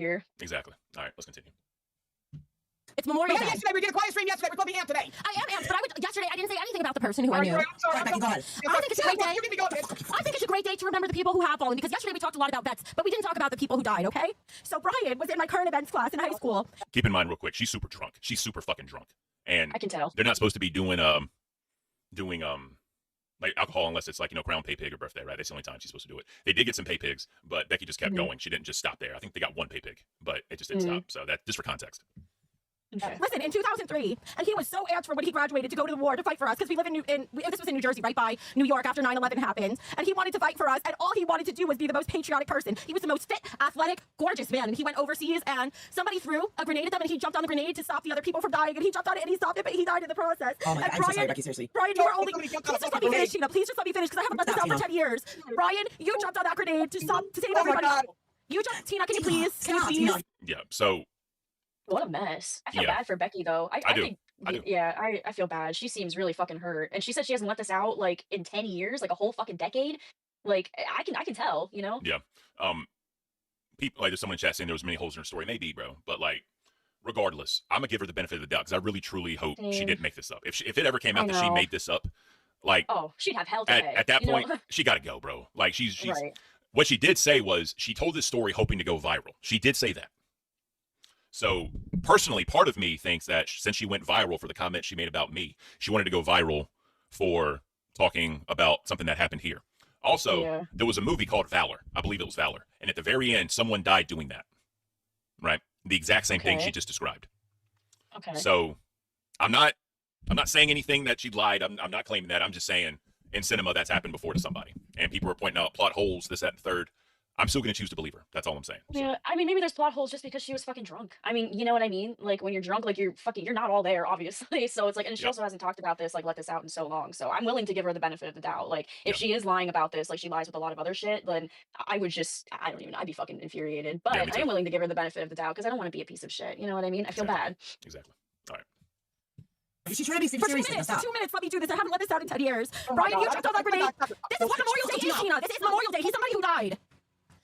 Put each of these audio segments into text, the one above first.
here. Exactly. All right, let's continue. It's Memorial Day. Yesterday we did a quiet stream. Yesterday we're supposed to be amped today. I am amped, but yesterday I didn't say anything about the person who I knew. I'm sorry. All right, Becky, go ahead. I think it's a great day. You need to go, bitch. I think it's a great day to remember the people who have fallen, because yesterday we talked a lot about vets, but we didn't talk about the people who died, okay? So Brian was in my current events class in high school. Keep in mind real quick, she's super drunk. She's super fucking drunk. And I can tell. they're not supposed to be doing like alcohol unless it's like, crown pay pig or birthday, right? That's the only time she's supposed to do it. They did get some pay pigs, but Becky just kept going. She didn't just stop there. I think they got one pay pig, but it just didn't stop. So that just for context. Okay. Listen, in 2003, and he was so amped for when he graduated to go to the war to fight for us, because we live this was in New Jersey, right by New York after 9/11 happened, and he wanted to fight for us, and all he wanted to do was be the most patriotic person. He was the most fit, athletic, gorgeous man, and he went overseas, and somebody threw a grenade at them, and he jumped on the grenade to stop the other people from dying, and he jumped on it, and he stopped it, but he died in the process. Oh my God, I'm so sorry, Becky, seriously. Brian, you were only... Please just let me finish, Tina. Please just let me finish, because I haven't let this out for 10 years. Brian, you jumped on that grenade to save everybody. You jumped... Tina, can you please? Yeah, so... What a mess. I feel bad for Becky, though. I do. Yeah, I feel bad. She seems really fucking hurt. And she said she hasn't let this out, like, in 10 years, like a whole fucking decade. Like, I can tell, Yeah. People, like, there's someone in chat saying there was many holes in her story. Maybe, bro. But, like, regardless, I'm going to give her the benefit of the doubt, because I really, truly hope she didn't make this up. If it ever came out that she made this up, like... Oh, she'd have hell to pay. At that point, she got to go, bro. Like, she's right. What she did say was she told this story hoping to go viral. She did say that. So, personally, part of me thinks that since she went viral for the comment she made about me, she wanted to go viral for talking about something that happened here. Also, there was a movie called Valor. I believe it was Valor. And at the very end, someone died doing that. Right? The exact same thing she just described. Okay. So, I'm not saying anything that she lied. I'm not claiming that. I'm just saying in cinema that's happened before to somebody. And people were pointing out plot holes, this, that, and third. I'm still going to choose to believe her. That's all I'm saying. Yeah, I mean, maybe there's plot holes just because she was fucking drunk. I mean, you know what I mean? Like, when you're drunk, like, you're not all there, obviously. So it's like, and she also hasn't talked about this, like, let this out in so long. So I'm willing to give her the benefit of the doubt. Like, if she is lying about this, like, she lies with a lot of other shit, then I would just, I'd be fucking infuriated. But I am willing to give her the benefit of the doubt because I don't want to be a piece of shit. You know what I mean? I feel bad. Exactly. All right. She's trying to be serious. For 2 minutes, let me do this. I haven't let this out in 10 years. Brian, you jumped on that grenade. This is what Memorial Day is, Tina. This is Memorial Day. He's somebody who died.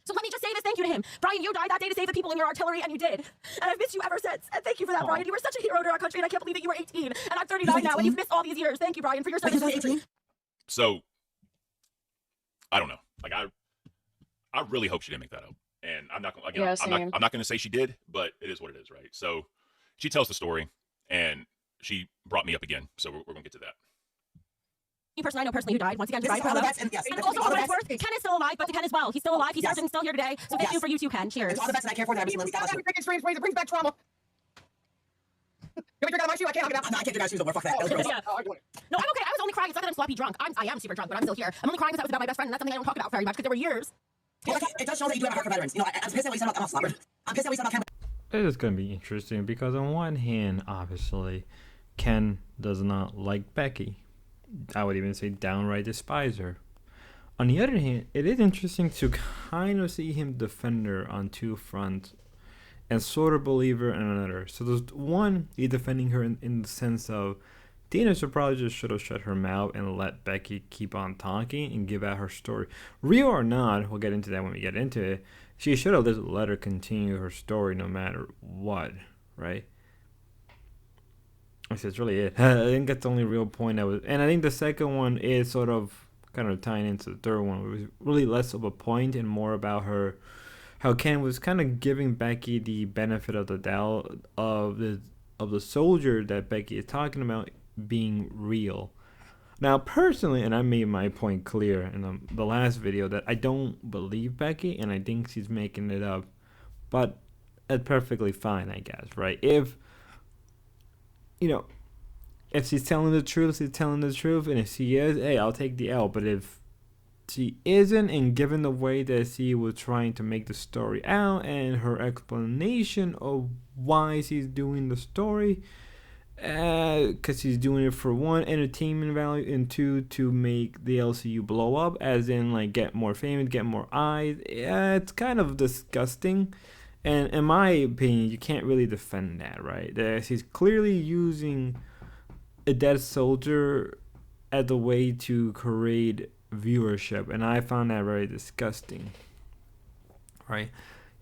So let me just say this thank you to him. Brian, you died that day to save the people in your artillery, and you did. And I've missed you ever since. And thank you for that, Brian. You were such a hero to our country, and I can't believe that you were 18. And I'm 39 now, and you've missed all these years. Thank you, Brian, for your service. So, I don't know. Like, I really hope she didn't make that up. And I'm not going I'm not going to say she did, but it is what it is, right? So, she tells the story, and she brought me up again. So we're going to get to that. Person I know personally who died. Once again, he died. And also, for what it's worth, Ken is still alive, but Ken as well. He's still alive. He's still here today. So thank you for you too, Ken. Cheers. It's all the best that I care for that I've seen Lindsay. It brings back trauma. Can we drink out of my shoe? I can't get out. I can't drink out of shoes no more. Fuck that. That was gross. No, I'm okay. I was only crying. It's not that I'm sloppy drunk. I am super drunk, but I'm still here. I'm only crying because that was about my best friend, and that's something I don't talk about very much because there were years. Well, it does show that you do have a heart for veterans. I'm pissed at what you said about I'm pissed at what you said about Ken. It is going to be interesting because on one hand, obviously, Ken does not like Becky. I would even say downright despise her. On the other hand, it is interesting to kind of see him defend her on two fronts and sort of believe her on another. So there's one, he's defending her in the sense of Tina probably just should have shut her mouth and let Becky keep on talking and give out her story. Real or not, we'll get into that when we get into it, she should have just let her continue her story no matter what, right? That's really it. I think that's the only real point and I think the second one is sort of kind of tying into the third one. It was really less of a point and more about how Ken was kind of giving Becky the benefit of the doubt of the soldier that Becky is talking about being real. Now, personally, and I made my point clear in the last video that I don't believe Becky and I think she's making it up, but that's perfectly fine, I guess, right? If she's telling the truth, she's telling the truth. And if she is, hey, I'll take the L. But if she isn't, and given the way that she was trying to make the story out and her explanation of why she's doing the story, because she's doing it for one, entertainment value, and two, to make the LCU blow up, as in, like, get more fame, get more eyes. It's kind of disgusting. And in my opinion, you can't really defend that, right? She's clearly using a dead soldier as a way to create viewership, and I found that very disgusting, right?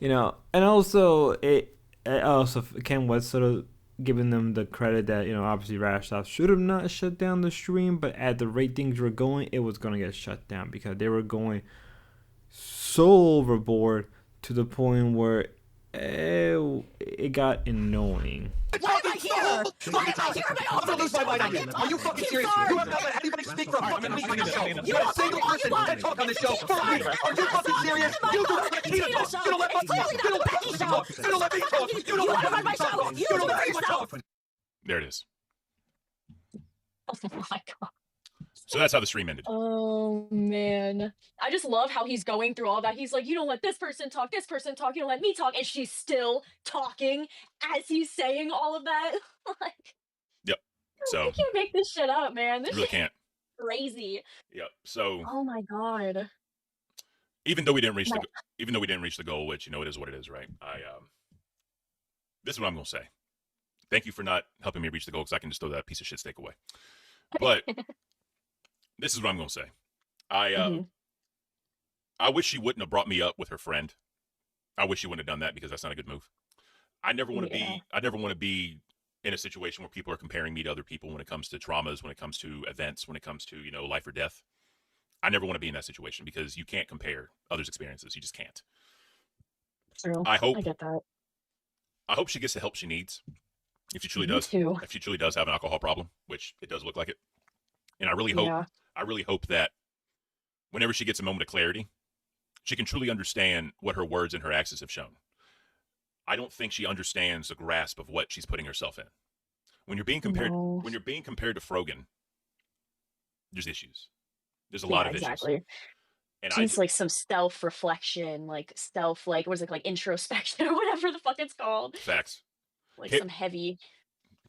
And also it also Ken was sort of giving them the credit that obviously Rashtov should have not shut down the stream, but at the rate things were going, it was going to get shut down because they were going so overboard to the point where it got annoying. Why am I here? Why am I here? I'm gonna lose my mind on you. Are you fucking serious? You have not let anybody speak for a fucking week on the show. You're a single person that talk on the show for a week. Are you fucking serious? You do let Tina talk. You don't let me talk. You don't let me talk. You don't let me talk. You don't let me talk. You don't let me talk. There it is. Oh my god. So that's how the stream ended. Oh man. I just love how he's going through all that. He's like, you don't let this person talk, you don't let me talk, and she's still talking as he's saying all of that. Like, yep. So you can't make this shit up, man. This you really shit can't. Crazy. Yep. So Oh my god. even though we didn't reach the goal, which it is what it is, right? This is what I'm gonna say. Thank you for not helping me reach the goal, because I can just throw that piece of shit steak away. But this is what I'm gonna say. I wish she wouldn't have brought me up with her friend. I wish she wouldn't have done that, because that's not a good move. I never want to be in a situation where people are comparing me to other people when it comes to traumas, when it comes to events, when it comes to life or death. I never want to be in that situation, because you can't compare others' experiences. You just can't. True. I get that. I hope she gets the help she needs. If she truly Me does. too. If she truly does have an alcohol problem, which it does look like it. And I really hope that whenever she gets a moment of clarity, she can truly understand what her words and her actions have shown. I don't think she understands the grasp of what she's putting herself in. When you're being compared to Frogan, there's issues. There's a lot of issues. And She's like some self-reflection, like what is it, like introspection or whatever the fuck it's called. Facts. Like some heavy.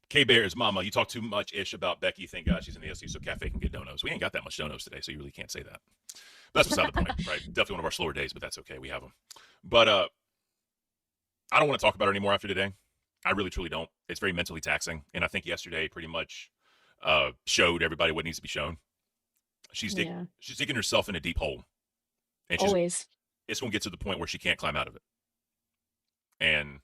K-Bear's mama, you talk too much ish about Becky. Thank God she's in the SC, so Cafe can get donos. We ain't got that much donos today, so you really can't say that. But that's beside the point, right? Definitely one of our slower days, but that's okay. We have them. But I don't want to talk about her anymore after today. I really, truly don't. It's very mentally taxing. And I think yesterday pretty much showed everybody what needs to be shown. She's digging herself in a deep hole. And it's going to get to the point where she can't climb out of it. And,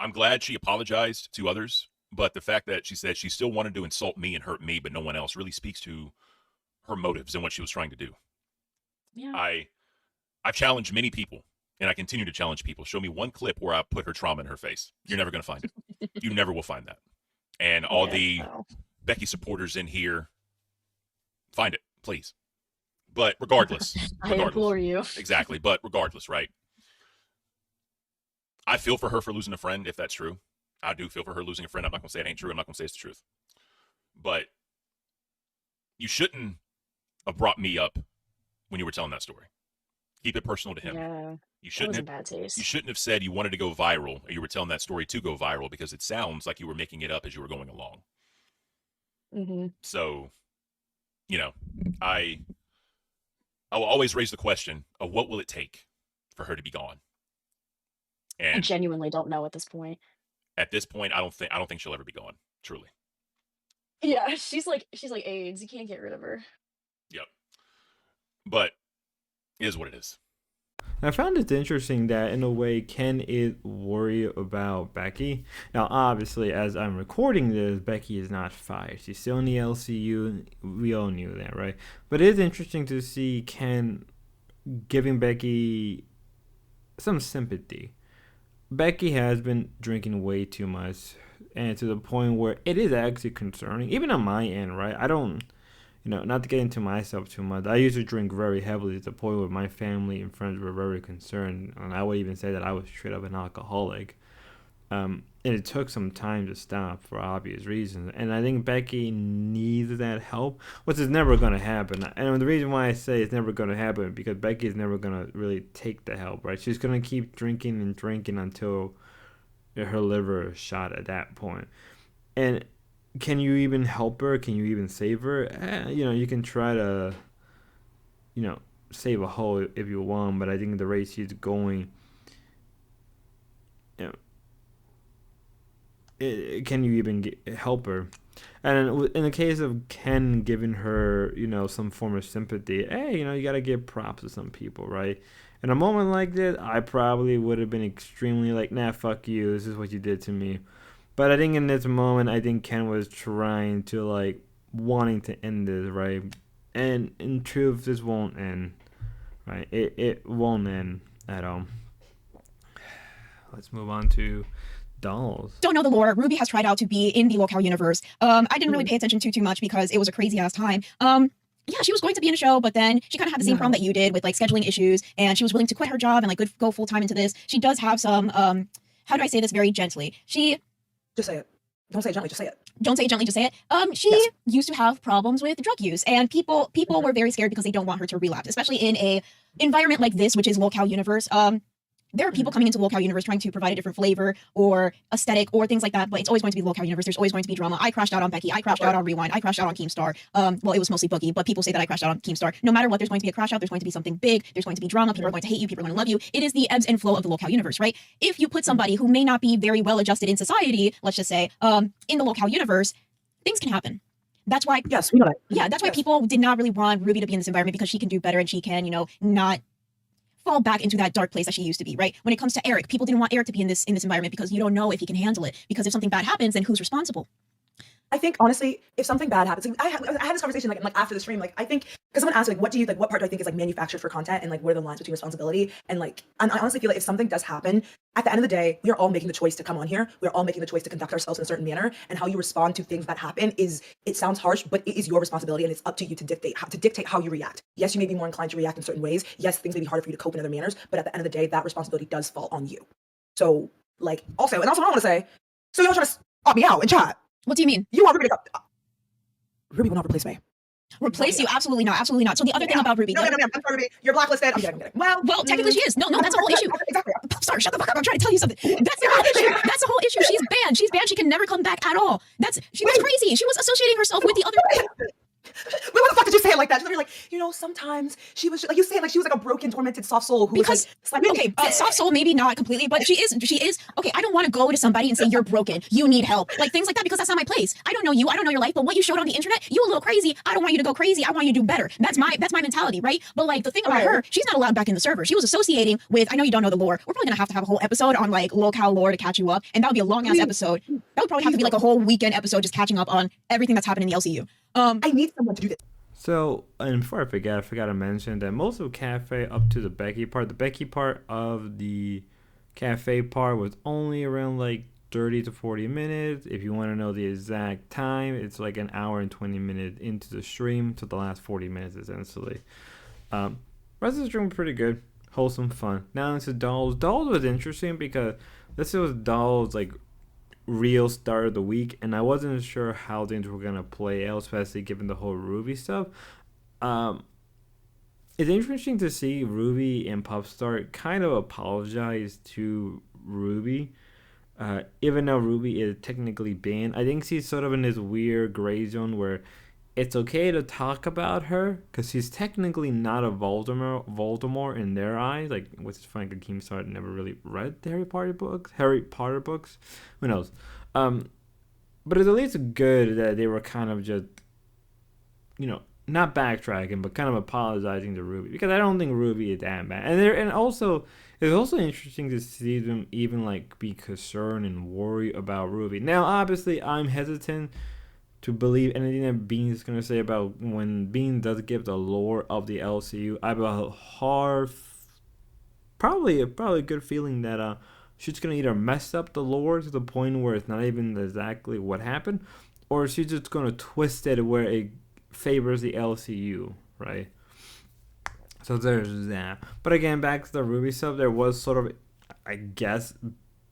I'm glad she apologized to others. But the fact that she said she still wanted to insult me and hurt me, but no one else, really speaks to her motives and what she was trying to do. Yeah. I've challenged many people, and I continue to challenge people. Show me one clip where I put her trauma in her face. You're never going to find it. You never will find that. And all Becky supporters in here, find it, please. But regardless. I implore you. Exactly. But regardless, right? I feel for her for losing a friend, if that's true. I do feel for her losing a friend. I'm not going to say it ain't true. I'm not going to say it's the truth. But you shouldn't have brought me up when you were telling that story. Keep it personal to him. Yeah, you shouldn't have, bad taste. You shouldn't have said you wanted to go viral, or you were telling that story to go viral, because it sounds like you were making it up as you were going along. Mm-hmm. So, I will always raise the question of what will it take for her to be gone. And I genuinely don't know at this point. At this point, I don't think she'll ever be gone. Truly. Yeah, she's like AIDS. You can't get rid of her. Yep. But it is what it is. I found it interesting that, in a way, Ken is worried about Becky. Now, obviously, as I'm recording this, Becky is not fired. She's still in the LCU. We all knew that, right? But it is interesting to see Ken giving Becky some sympathy. Becky has been drinking way too much, and to the point where it is actually concerning, even on my end, right? I don't, not to get into myself too much. I used to drink very heavily to the point where my family and friends were very concerned, and I would even say that I was straight up an alcoholic. And it took some time to stop for obvious reasons, and I think Becky needs that help, which is never going to happen. And the reason why I say it's never going to happen is because Becky is never going to really take the help, right? She's going to keep drinking and drinking until her liver is shot at that point. And can you even help her? Can you even save her? You can try to, save a hoe if you want, but I think the rate she's going, can you even help her? And in the case of Ken giving her, some form of sympathy, hey, you got to give props to some people, right? In a moment like this, I probably would have been extremely like, nah, fuck you. This is what you did to me. But I think in this moment, I think Ken was trying to like wanting to end this, right? And in truth, this won't end, right? It won't end at all. Let's move on to dolls. Don't know the lore. Ruby has tried out to be in the lolcow universe. I didn't really pay attention to too much because it was a crazy ass time. Yeah, she was going to be in a show, but then she kind of had the same problem that you did with like scheduling issues, and she was willing to quit her job and like go full time into this. She does have some how do I say this very gently? Just say it. Don't say it gently, just say it. Don't say it gently, just say it. She used to have problems with drug use, and people were very scared because they don't want her to relapse, especially in a environment like this, which is lolcow universe. There are people coming into lolcow universe trying to provide a different flavor or aesthetic or things like that, but it's always going to be lolcow universe. There's always going to be drama. I crashed out on Becky. I crashed out on Rewind. I crashed out on Keemstar. Well, it was mostly Boogie, but people say that I crashed out on Keemstar. No matter what, there's going to be a crash out. There's going to be something big. There's going to be drama. People are going to hate you. People are going to love you. It is the ebbs and flow of the lolcow universe, right? If you put somebody who may not be very well adjusted in society, let's just say, in the lolcow universe, things can happen. That's why, Yes, we know that. yeah, that's why people did not really want Ruby to be in this environment, because she can do better and she can, not fall back into that dark place that she used to be, right? When it comes to Eric, people didn't want Eric to be in this environment because you don't know if he can handle it. Because if something bad happens, then who's responsible? I think honestly, if something bad happens, like, I had this conversation like after the stream, like I think because someone asked like, what part do I think is like manufactured for content, and like what are the lines between responsibility and like, and I honestly feel like if something does happen, at the end of the day, we are all making the choice to come on here. We are all making the choice to conduct ourselves in a certain manner, and how you respond to things that happen it sounds harsh, but it is your responsibility, and it's up to you to dictate how you react. Yes, you may be more inclined to react in certain ways. Yes, things may be harder for you to cope in other manners, but at the end of the day, that responsibility does fall on you. So like also what I want to say, so y'all trying to opt me out in chat. What do you mean? You want Ruby to go? Ruby will not replace me. Replace you? Absolutely not. Absolutely not. So the other thing about Ruby. No. I'm sorry, Ruby. You're blacklisted. I'm kidding. Well, technically she is. No, that's the whole issue. Exactly. Sorry, shut the fuck up. I'm trying to tell you something. That's the whole issue. That's the whole issue. She's banned. She's banned. She can never come back at all. She was crazy. She was associating herself with the other. Wait, what the fuck did you say it like that? She's like, sometimes she was like, you say it like she was like a broken, tormented, soft soul who because was like, okay, soft soul maybe not completely, but she is okay. I don't want to go to somebody and say you're broken, you need help, like things like that, because that's not my place. I don't know you, I don't know your life, but what you showed on the internet, you a little crazy. I don't want you to go crazy. I want you to do better. That's my mentality, right? But like the thing about her, she's not allowed back in the server. She was associating with. I know you don't know the lore. We're probably gonna have a whole episode on like lolcow lore to catch you up, and that would be a long ass episode. That would probably have to be like a whole weekend episode just catching up on everything that's happened in the LCU. I need someone to do this. So, and before I forgot to mention that most of Cafe up to the Becky part of the Cafe part was only around like 30 to 40 minutes. If you want to know the exact time, it's like an hour and 20 minutes into the stream to the last 40 minutes essentially. Rest of the stream was pretty good, wholesome, fun. Now into Dolls. Dolls was interesting because this was Dolls like real start of the week, and I wasn't sure how things were gonna play out, especially given the whole Ruby stuff. It's interesting to see Ruby and Popstar kind of apologize to Ruby, even though Ruby is technically banned. I think she's sort of in this weird gray zone where it's okay to talk about her because she's technically not a Voldemort in their eyes. Like, which is funny because Keemstar never really read the Harry Potter books. Who knows? But it's at least good that they were kind of just, not backtracking, but kind of apologizing to Ruby, because I don't think Ruby is that bad. And also it's also interesting to see them even like be concerned and worry about Ruby. Now, obviously, I'm hesitant to believe anything that Bean is gonna say about when Bean does give the lore of the LCU. I have a probably a good feeling that she's gonna either mess up the lore to the point where it's not even exactly what happened, or she's just gonna twist it where it favors the LCU, right? So there's that. But again, back to the Ruby stuff, there was sort of, I guess,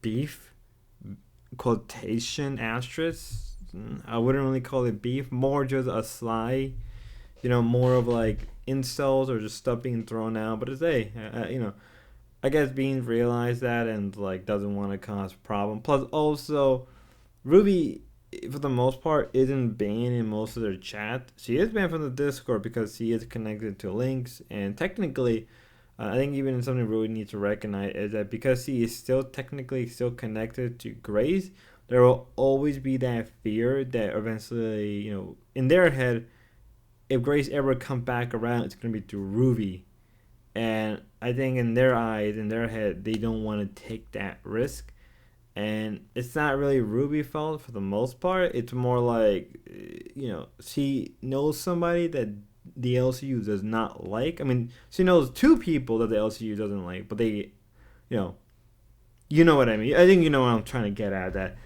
beef, quotation asterisk. I wouldn't really call it beef, more just a sly, more of like insults or just stuff being thrown out. But it's I guess Bean realized that and like doesn't want to cause problem. Plus, also, Ruby, for the most part, isn't banned in most of their chat. She is banned from the Discord because she is connected to links, and technically, I think even something Ruby needs to recognize is that because she is still technically connected to Grace, there will always be that fear that eventually, in their head, if Grace ever comes back around, it's going to be through Ruby. And I think in their eyes, in their head, they don't want to take that risk. And it's not really Ruby's fault for the most part. It's more like, she knows somebody that the LCU does not like. I mean, she knows two people that the LCU doesn't like, but they, you know what I mean. I think you know what I'm trying to get at. That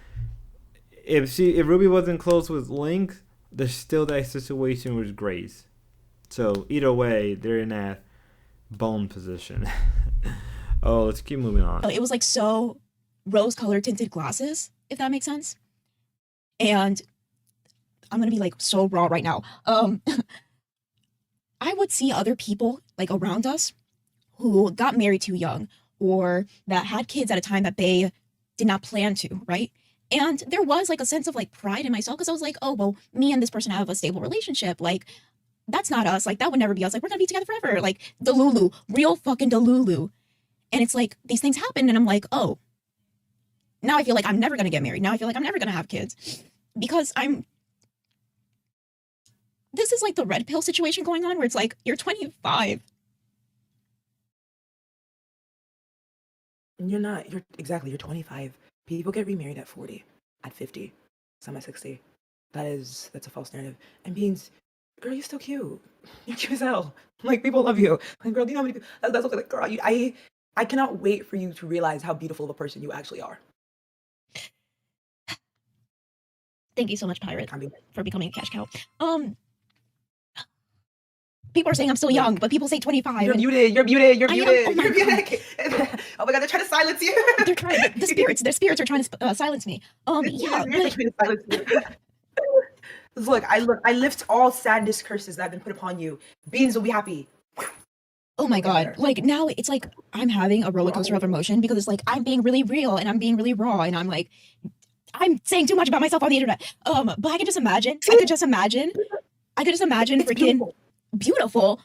if Ruby wasn't close with Link, there's still that situation with Grace. So either way, they're in that bone position. Oh, let's keep moving on. It was like so rose-colored tinted glasses, if that makes sense. And I'm gonna be like so raw right now. I would see other people like around us who got married too young or that had kids at a time that they did not plan to, right? And there was like a sense of like pride in myself because I was like, oh, well, me and this person have a stable relationship. Like, that's not us. Like, that would never be us. Like, we're gonna be together forever. Like, Delulu, real fucking Delulu. And it's like, these things happen and I'm like, oh, now I feel like I'm never gonna get married. Now I feel like I'm never gonna have kids because this is like the red pill situation going on where it's like, you're 25. You're not. You're 25. People get remarried at 40, at 50, some at 60. That's a false narrative. And Beans, girl, you're still cute. You're cute as hell. Like, people love you. Like, girl, do you know how many people? That's okay. Like, girl, I cannot wait for you to realize how beautiful of a person you actually are. Thank you so much, Pirate, for becoming a cash cow. People are saying I'm still young, but people say 25. You're muted. You're muted. You're muted. Oh my You're muted. Oh my God, they're trying to silence you. They're trying. The spirits are trying to silence me. Yeah. Look, I lift all sadness curses that have been put upon you. Beans will be happy. Oh my God. Like, now it's like I'm having a roller coaster of emotion because it's like I'm being really real and I'm being really raw and I'm like, I'm saying too much about myself on the internet. But I could just imagine freaking beautiful.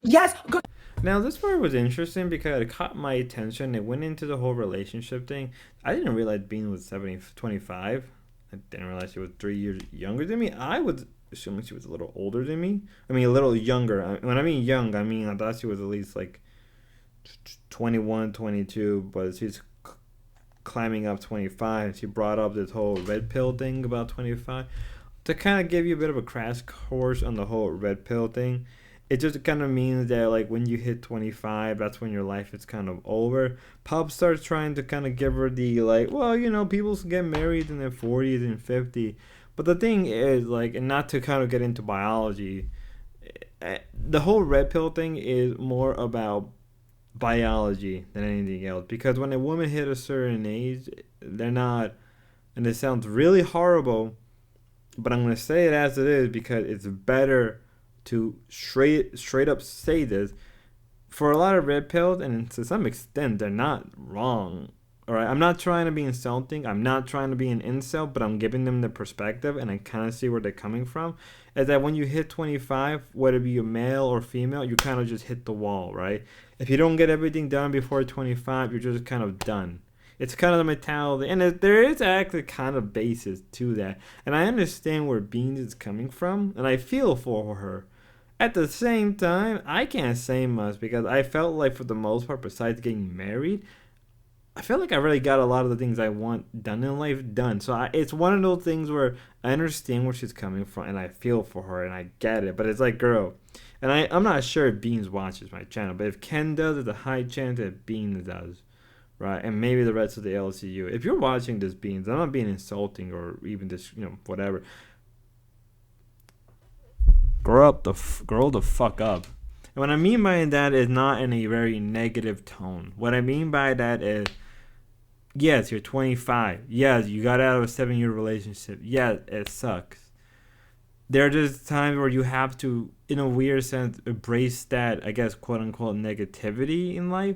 Yes. Good. Now, this part was interesting because it caught my attention. It went into the whole relationship thing. I didn't realize Bean was 25. I didn't realize she was 3 years younger than me. I was assuming she was a little older than me. I mean, a little younger. When I mean young, I mean I thought she was at least like 21, 22, but she's climbing up 25. She brought up this whole red pill thing about 25 to kind of give you a bit of a crash course on the whole red pill thing. It just kind of means that like when you hit 25, that's when your life is kind of over. Pop starts trying to kind of give her the like, well, people get married in their 40s and 50. But the thing is, like, and not to kind of get into biology, the whole red pill thing is more about biology than anything else. Because when a woman hit a certain age, they're not, and it sounds really horrible, but I'm going to say it as it is because it's better to straight up say this. For a lot of red pills, and to some extent, they're not wrong. All right, I'm not trying to be insulting. I'm not trying to be an incel, but I'm giving them the perspective, and I kind of see where they're coming from. Is that when you hit 25, whether it be a male or female, you kind of just hit the wall, right? If you don't get everything done before 25, you're just kind of done. It's kind of the mentality, and there is actually kind of basis to that. And I understand where Beans is coming from, and I feel for her. At the same time, I can't say much because I felt like for the most part, besides getting married, I feel like I really got a lot of the things I want done in life done. So it's one of those things where I understand where she's coming from and I feel for her and I get it. But it's like, girl, and I'm not sure if Beans watches my channel, but if Ken does, there's a high chance that Beans does, right? And maybe the rest of the LCU. If you're watching this, Beans, I'm not being insulting or even just, whatever. Grow the fuck up. And what I mean by that is not in a very negative tone. What I mean by that is, yes, you're 25. Yes, you got out of a 7-year relationship. Yes, it sucks. There are just times where you have to, in a weird sense, embrace that, I guess, quote-unquote, negativity in life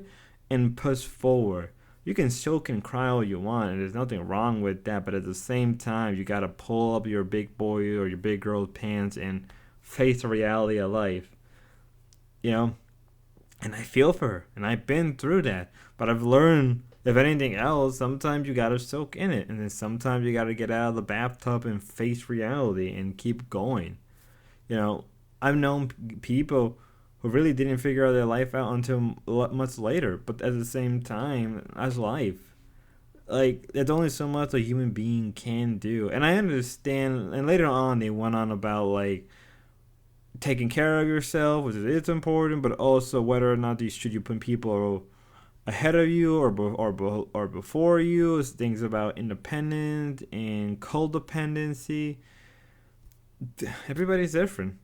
and push forward. You can choke and cry all you want, and there's nothing wrong with that, but at the same time, you got to pull up your big boy or your big girl's pants and face the reality of life. And I feel for her, and I've been through that, but I've learned, if anything else, sometimes you gotta soak in it, and then sometimes you gotta get out of the bathtub and face reality and keep going. I've known people who really didn't figure out their life out until much later. But at the same time, that's life. Like, there's only so much a human being can do. And I understand, and later on they went on about, like, taking care of yourself, which is important, but also whether or not should you put people ahead of you or before you. It's things about independence and codependency. Everybody's different.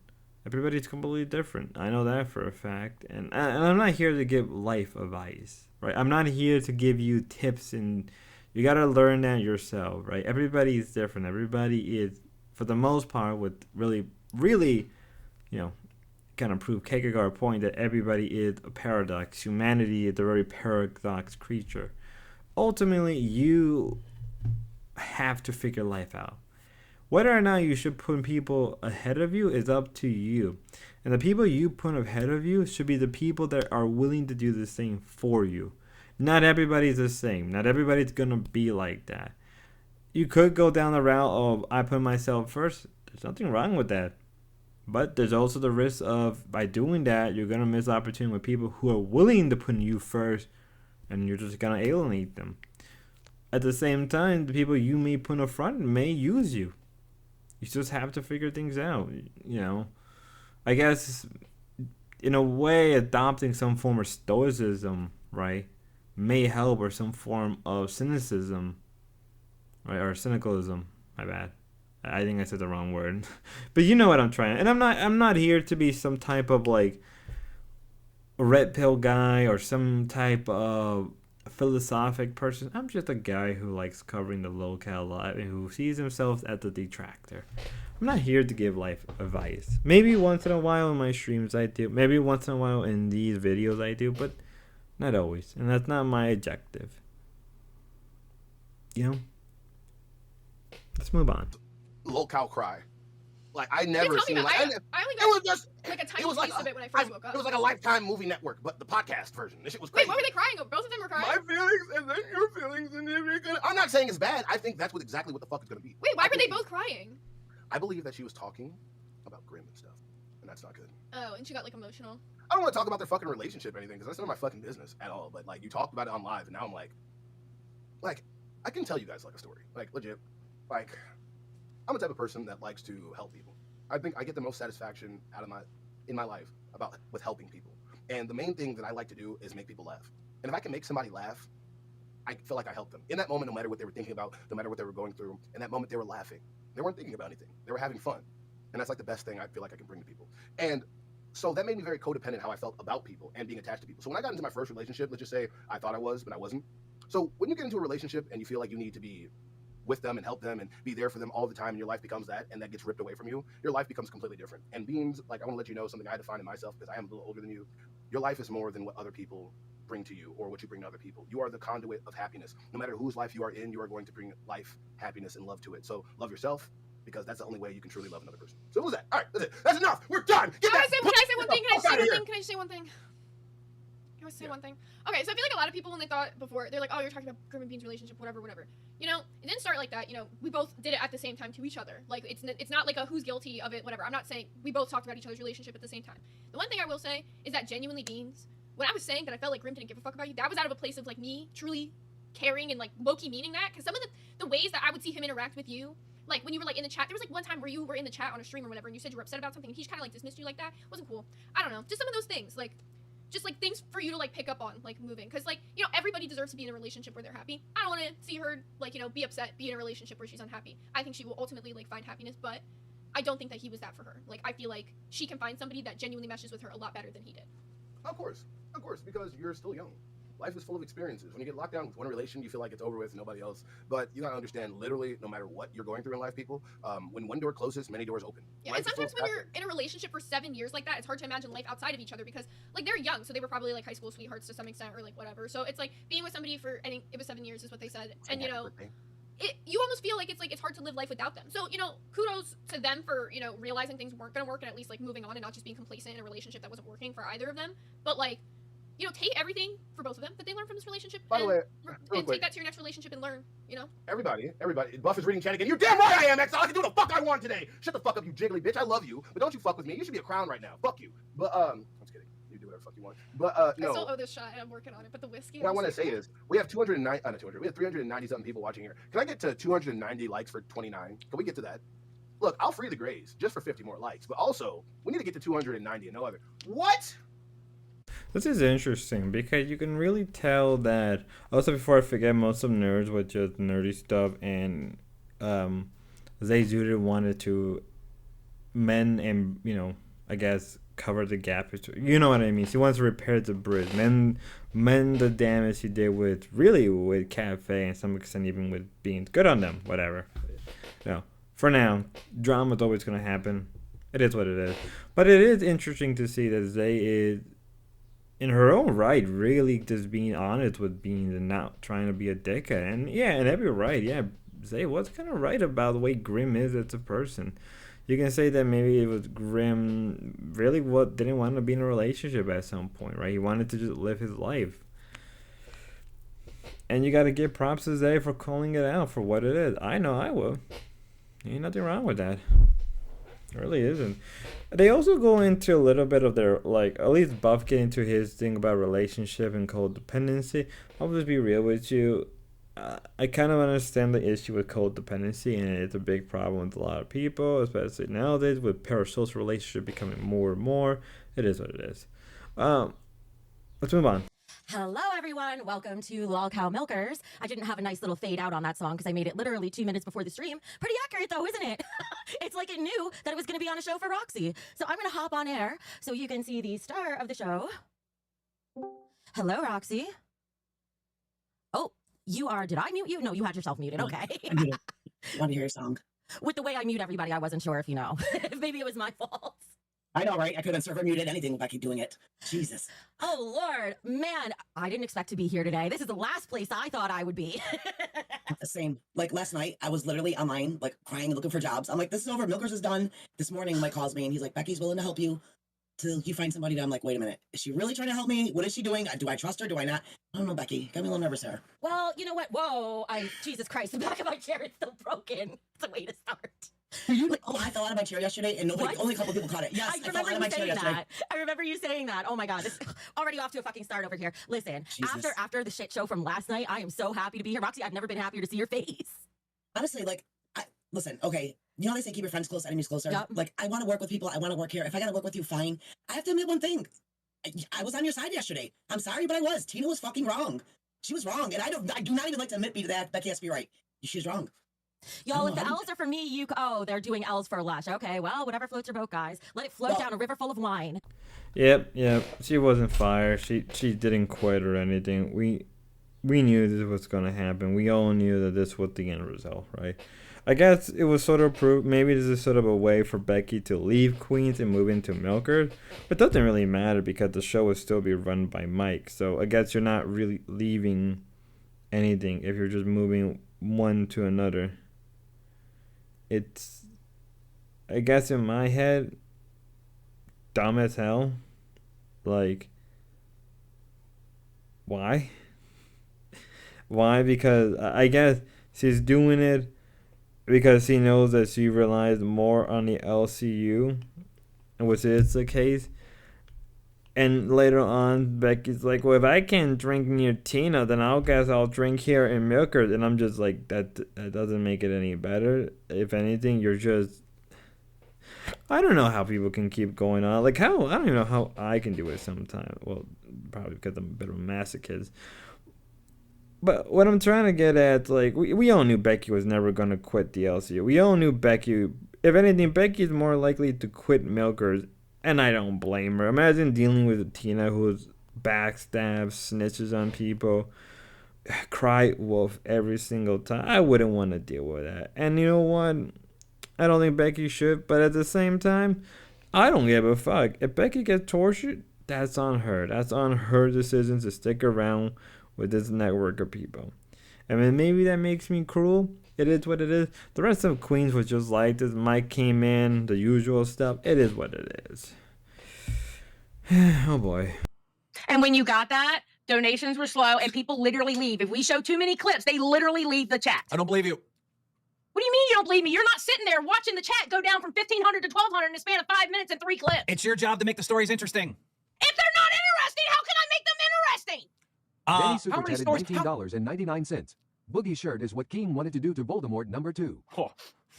Everybody's completely different. I know that for a fact. And I'm not here to give life advice, right? I'm not here to give you tips, and you got to learn that yourself, right? Everybody is different. Everybody is, for the most part, with really, kind of prove Kierkegaard's point that everybody is a paradox. Humanity is a very paradox creature. Ultimately, you have to figure life out. Whether or not you should put people ahead of you is up to you. And the people you put ahead of you should be the people that are willing to do the same for you. Not everybody's the same. Not everybody's going to be like that. You could go down the route of I put myself first. There's nothing wrong with that. But there's also the risk of, by doing that, you're going to miss opportunity with people who are willing to put you first, and you're just going to alienate them. At the same time, the people you may put in front may use you. You just have to figure things out, I guess, in a way, adopting some form of stoicism, right, may help, or some form of cynicism, right, or cynicalism, my bad. I think I said the wrong word. But you know what I'm trying. And I'm not here to be some type of, like, a red pill guy or some type of philosophic person. I'm just a guy who likes covering the lolcowlive and who sees himself as the detractor. I'm not here to give life advice. Maybe once in a while in my streams I do. Maybe once in a while in these videos I do, but not always. And that's not my objective. Let's move on. Lolcow cry. Like, I never seen I only got it was just like a tiny it was like piece of it when I first woke up. It was like a Lifetime movie network, but the podcast version. This shit was crazy. Wait, what were they crying over? Both of them were crying? My feelings and then your feelings and then you're gonna... I'm not saying it's bad. I think that's exactly what the fuck it's gonna be. Wait, why were they both crying? I believe that she was talking about Grimm and stuff, and that's not good. Oh, and she got like emotional. I don't want to talk about their fucking relationship or anything, because that's none of my fucking business at all. But like, you talked about it on live, and now I'm like, I can tell you guys like a story, like legit. Like, I'm the type of person that likes to help people. I think I get the most satisfaction in my life with helping people. And the main thing that I like to do is make people laugh. And if I can make somebody laugh, I feel like I helped them. In that moment, no matter what they were thinking about, no matter what they were going through, in that moment they were laughing. They weren't thinking about anything. They were having fun. And that's like the best thing I feel like I can bring to people. And so that made me very codependent how I felt about people and being attached to people. So when I got into my first relationship, let's just say I thought I was, but I wasn't. So when you get into a relationship and you feel like you need to be with them and help them and be there for them all the time, and your life becomes that, and that gets ripped away from you, your life becomes completely different. And being, like, I want to let you know something I define in myself, because I am a little older than you. Your life is more than what other people bring to you or what you bring to other people. You are the conduit of happiness. No matter whose life you are in, you are going to bring life, happiness, and love to it. So love yourself, because that's the only way you can truly love another person. So what was that? All right, that's it. That's enough. We're done. Can I say one thing? Can I say one thing? Can I say one thing? Okay, so I feel like a lot of people, when they thought before, they're like, oh, you're talking about Grimm and Bean's relationship, whatever. You know, it didn't start like that. You know, we both did it at the same time to each other. Like, it's not like a who's guilty of it, whatever. I'm not saying we both talked about each other's relationship at the same time. The one thing I will say is that genuinely, Beans, when I was saying that I felt like Grimm didn't give a fuck about you, that was out of a place of, like, me truly caring and, like, low-key meaning that. Because some of the ways that I would see him interact with you, like, when you were, like, in the chat, there was, like, one time where you were in the chat on a stream or whatever, and you said you were upset about something, and he kind of, like, dismissed you like that. It wasn't cool. I don't know. Just some of those things, like, just, like, things for you to, like, pick up on, like, moving. Because, like, you know, everybody deserves to be in a relationship where they're happy. I don't want to see her, like, you know, be upset, be in a relationship where she's unhappy. I think she will ultimately, like, find happiness, but I don't think that he was that for her. Like, I feel like she can find somebody that genuinely meshes with her a lot better than he did. Of course, because you're still young. Life is full of experiences. When you get locked down with one relation, you feel like it's over with, nobody else. But you gotta understand, literally, no matter what you're going through in life, people, when one door closes, many doors open. Yeah, and sometimes when you're in a relationship for 7 years like that, it's hard to imagine life outside of each other because, like, they're young, so they were probably, like, high school sweethearts to some extent or, like, whatever. So it's, like, being with somebody for, I think it was 7 years is what they said. And, you know, you almost feel like it's hard to live life without them. So, you know, kudos to them for, you know, realizing things weren't gonna work and at least, like, moving on and not just being complacent in a relationship that wasn't working for either of them. But, like, you know, take everything for both of them that they learned from this relationship. By the way, and take that to your next relationship and learn, you know? Everybody. Buff is reading chat again. You're damn right I am, X. I can do the fuck I want today. Shut the fuck up, you jiggly bitch. I love you, but don't you fuck with me. You should be a crown right now. Fuck you. But, I'm just kidding. whatever the fuck you want. But I no. still owe this shot, and I'm working on it. But the whiskey. What I want to say is, we have 290. We have 390-something people watching here. Can I get to 290 likes for 29? Can we get to that? Look, I'll free the Grays just for 50 more likes. But also, we need to get to 290 and no other. What? This is interesting because you can really tell that. Also, before I forget, most of nerds with just nerdy stuff, and Zay Zuder wanted to mend and, you know, I guess cover the gap. You know what I mean? He wants to repair the bridge, mend the damage he did with Cafe, and some extent even with being good on them. Whatever. No, for now, drama's always gonna happen. It is what it is. But it is interesting to see that Zay is, in her own right, really just being honest with being and not trying to be a dickhead. And yeah, in every right, yeah, Zay was kind of right about the way Grimm is as a person. You can say that maybe it was Grimm really didn't want to be in a relationship at some point, right? He wanted to just live his life. And you got to give props to Zay for calling it out for what it is. I know I will. Ain't nothing wrong with that. It really isn't. They also go into a little bit of their, like, at least Buff get into his thing about relationship and codependency. I'll just be real with you. I kind of understand the issue with codependency, and it's a big problem with a lot of people, especially nowadays with parasocial relationship becoming more and more. It is what it is. Let's move on. Hello, everyone. Welcome to lolcowmilkers. I didn't have a nice little fade out on that song because I made it literally 2 minutes before the stream. Pretty accurate, though, isn't it? It's like it knew that it was going to be on a show for Roxy. So I'm going to hop on air so you can see the star of the show. Hello, Roxy. Oh, you are. Did I mute you? No, you had yourself muted. Okay. I muted. Want to hear your song? With the way I mute everybody, I wasn't sure if you know. Maybe it was my fault. I know, right? I could have server muted anything if I keep doing it. Jesus. Oh, Lord. Man, I didn't expect to be here today. This is the last place I thought I would be. Same. Like, last night, I was literally online, like, crying, looking for jobs. I'm like, this is over. Milkers is done. This morning, Mike calls me, and he's like, Becky's willing to help you till you find somebody. I'm like, wait a minute. Is she really trying to help me? What is she doing? Do I trust her? Do I not? I don't know, Becky. Got me a little nervous there. Well, you know what? Whoa. Jesus Christ. The back of my chair is still broken. It's a way to start. You like, oh, I fell out of my chair yesterday, and only a couple people caught it. Yes, I fell out of my chair yesterday. I remember you saying that. Oh my God, this already off to a fucking start over here. Listen, Jesus. after the shit show from last night, I am so happy to be here, Roxy. I've never been happier to see your face. Honestly, like, listen, okay. You know how they say keep your friends close, enemies closer? Yep. Like, I want to work with people. I want to work here. If I got to work with you, fine. I have to admit one thing. I was on your side yesterday. I'm sorry, but I was. Tina was fucking wrong. She was wrong, and I do not even like to admit that Becky has to be right. She's wrong. Y'all, if the L's are for me, they're doing L's for Lush. Okay, well, whatever floats your boat, guys. Let it float down a river full of wine. Yep. She wasn't fired. She didn't quit or anything. We knew this was gonna happen. We all knew that this was the end result, right? I guess it was sort of proof. Maybe this is sort of a way for Becky to leave Queens and move into Milker. But it doesn't really matter because the show will still be run by Mike. So I guess you're not really leaving anything if you're just moving one to another. It's, I guess in my head, dumb as hell. Like, why? Why? Because I guess she's doing it because she knows that she relies more on the LCU, which is the case. And later on, Becky's like, well, if I can't drink near Tina, then I'll drink here in Milker. And I'm just like, that doesn't make it any better. If anything, you're just... I don't know how people can keep going on. Like, I don't even know how I can do it sometimes. Well, probably because I'm a bit of a masochist. But what I'm trying to get at, like, we all knew Becky was never going to quit the LCU. We all knew Becky... If anything, Becky's more likely to quit Milkers. And I don't blame her. Imagine dealing with a Tina who's backstabs, snitches on people, cry wolf every single time. I wouldn't want to deal with that. And you know what? I don't think Becky should. But at the same time, I don't give a fuck. If Becky gets tortured, that's on her. That's on her decision to stick around with this network of people. I mean, maybe that makes me cruel. It is what it is. The rest of Queens was just like this. Mike came in, the usual stuff. It is what it is. Oh boy. And when you got that, donations were slow and people literally leave. If we show too many clips, they literally leave the chat. I don't believe you. What do you mean you don't believe me? You're not sitting there watching the chat go down from 1,500 to 1,200 in a span of 5 minutes and 3 clips. It's your job to make the stories interesting. If they're not interesting? How can I make them interesting? Danny super chatted $19.99. Boogie shirt is what Keem wanted to do to Voldemort #2.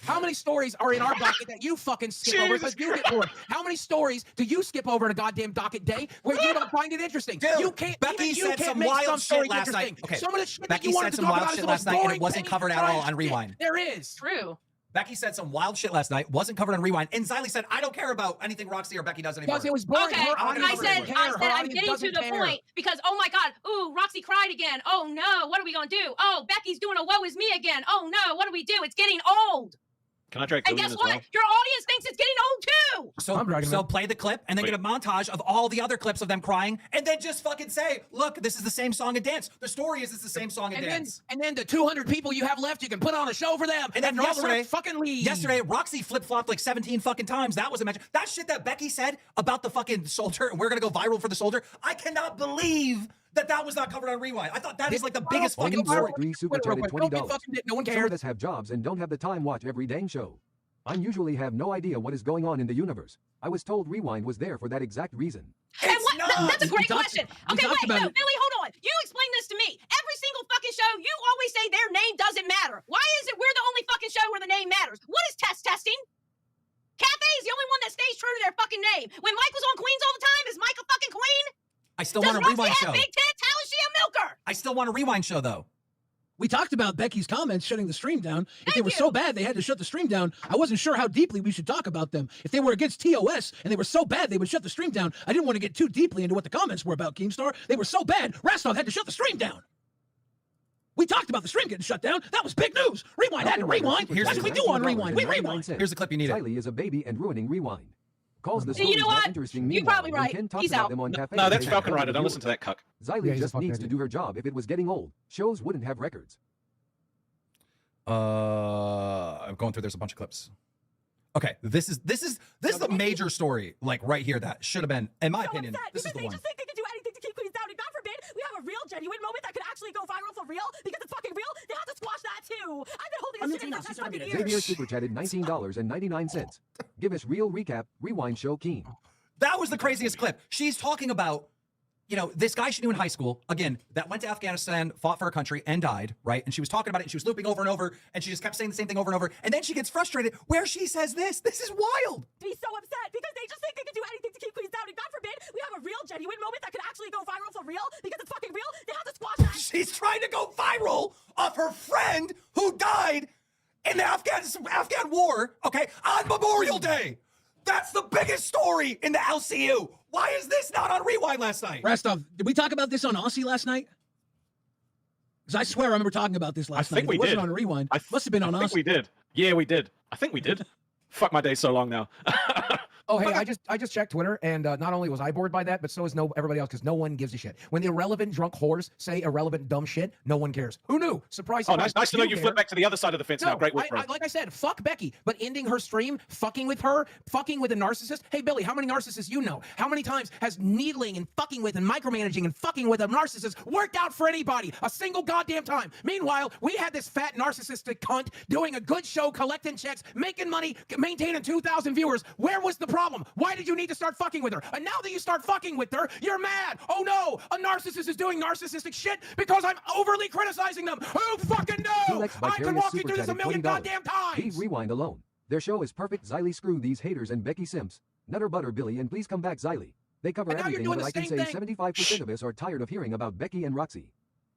How many stories are in our docket that you fucking skip over because you get bored? How many stories do you skip over in a goddamn docket day where you don't find it interesting? Dude, you can't. Becky said some make wild some shit stories last night. interesting. Okay, Some of the shit Becky that you wanted said to some talk wild about is shit the last most night, and it boring wasn't petty covered at all on shit Rewind. There is. True. Becky said some wild shit last night, wasn't covered on Rewind, and Xylee said, I don't care about anything Roxy or Becky does anymore. Because it was boring. Okay, I said I'm getting to the point because oh my god, ooh, Roxy cried again. Oh no, what are we gonna do? Oh, Becky's doing a woe is me again. Oh no, what do we do? It's getting old. Can I drag And Gillian guess as what? well? Your audience thinks it's getting old too. So play the clip and then get a montage of all the other clips of them crying, and then just fucking say, look, this is the same song and dance. The story is it's the same song and dance. And then the 200 people you have left, you can put on a show for them. And then all the yesterday, rest fucking leave. Yesterday, Roxy flip-flopped like 17 fucking times. That was a mention. That shit that Becky said about the fucking soldier, and we're gonna go viral for the soldier. I cannot believe that was not covered on Rewind. I thought that is like the biggest fucking story. 3 super chatted $20. No one Some cares. of us have jobs and don't have the time watch every dang show. I usually have no idea what is going on in the universe. I was told Rewind was there for that exact reason. And what? That's a great question. Okay, wait, no, it. Billy, hold on. You explain this to me. Every single fucking show, you always say their name doesn't matter. Why is it we're the only fucking show where the name matters? What is testing? Cafe is the only one that stays true to their fucking name. When Mike was on Queens all the time, is Mike a fucking queen? I still Does want a Roxy Rewind have show. big tits? How is she a milker? I still want a Rewind show though. We talked about Becky's comments shutting the stream down. If they were so bad they had to shut the stream down, I wasn't sure how deeply we should talk about them. If they were against TOS and they were so bad they would shut the stream down, I didn't want to get too deeply into what the comments were about, Keemstar. They were so bad, Rastov had to shut the stream down. We talked about the stream getting shut down. That was big news. Rewind had to rewind. That's what we do on Rewind. We rewind. Here's the clip you needed. Xylee is a baby and ruining Rewind. Calls the You stories know not what? interesting. You're Meanwhile, probably right. Ken talks He's about out. them on Cafe. No, that's and Falcon they Rider. Don't do listen it. to that cuck. Xylee Yeah, he's a just fuck needs daddy. to do her job. If it was getting old, shows wouldn't have records. I'm going through. There's a bunch of clips. Okay, this is a major story, like right here, that should have been, in my opinion, this is the they one. just think they can do anything to keep Queens down, and God forbid we have a real, genuine moment that could actually go viral for real because it's fucking real. They have to squash that too. I've been holding this shit in for 10 fucking Xavier years. super chatted $19.99. Give us real recap. Rewind show Keem. That was the craziest clip. She's talking about, you know, this guy she knew in high school, again, that went to Afghanistan, fought for her country, and died, right? And she was talking about it, and she was looping over and over, and she just kept saying the same thing over and over. And then she gets frustrated where she says this. This is wild. Be so upset because they just think they can do anything to keep Queens down, and God forbid we have a real, genuine moment that could actually go viral for real because it's fucking real. They have to squash that. She's trying to go viral off her friend who died in the Afghan war, okay, on Memorial Day. That's the biggest story in the LCU. Why is this not on Rewind last night? Rastov, did we talk about this on Aussie last night? Because I swear I remember talking about this last night. think we If it wasn't did. on Rewind. Must have been on I think Aussie. we did. Yeah, we did. I think we did. Fuck, my day's so long now. Oh, hey, I just checked Twitter, and not only was I bored by that, but so is everybody else, because no one gives a shit. When the irrelevant drunk whores say irrelevant dumb shit, no one cares. Who knew? Surprise, Oh, surprise. nice to know you care. flip back to the other side of the fence now. No, Great work, bro. like I said, fuck Becky, but ending her stream, fucking with her, fucking with a narcissist. Hey, Billy, how many narcissists you know? How many times has needling and fucking with and micromanaging and fucking with a narcissist worked out for anybody? A single goddamn time. Meanwhile, we had this fat narcissistic cunt doing a good show, collecting checks, making money, maintaining 2,000 viewers. Where was the problem? Why did you need to start fucking with her? And now that you start fucking with her, you're mad. Oh no, a narcissist is doing narcissistic shit because I'm overly criticizing them. Who fucking knew? Alex I could Vicarious walk you super through this a chatted million $20. goddamn times. Leave Rewind alone. Their show is perfect. Xylee, screw these haters and Becky Simps. Nutter butter Billy, and please come back, Xylee. They cover And now you're everything, doing but the I can same say thing. 75% of us are tired of hearing about Becky and Roxy.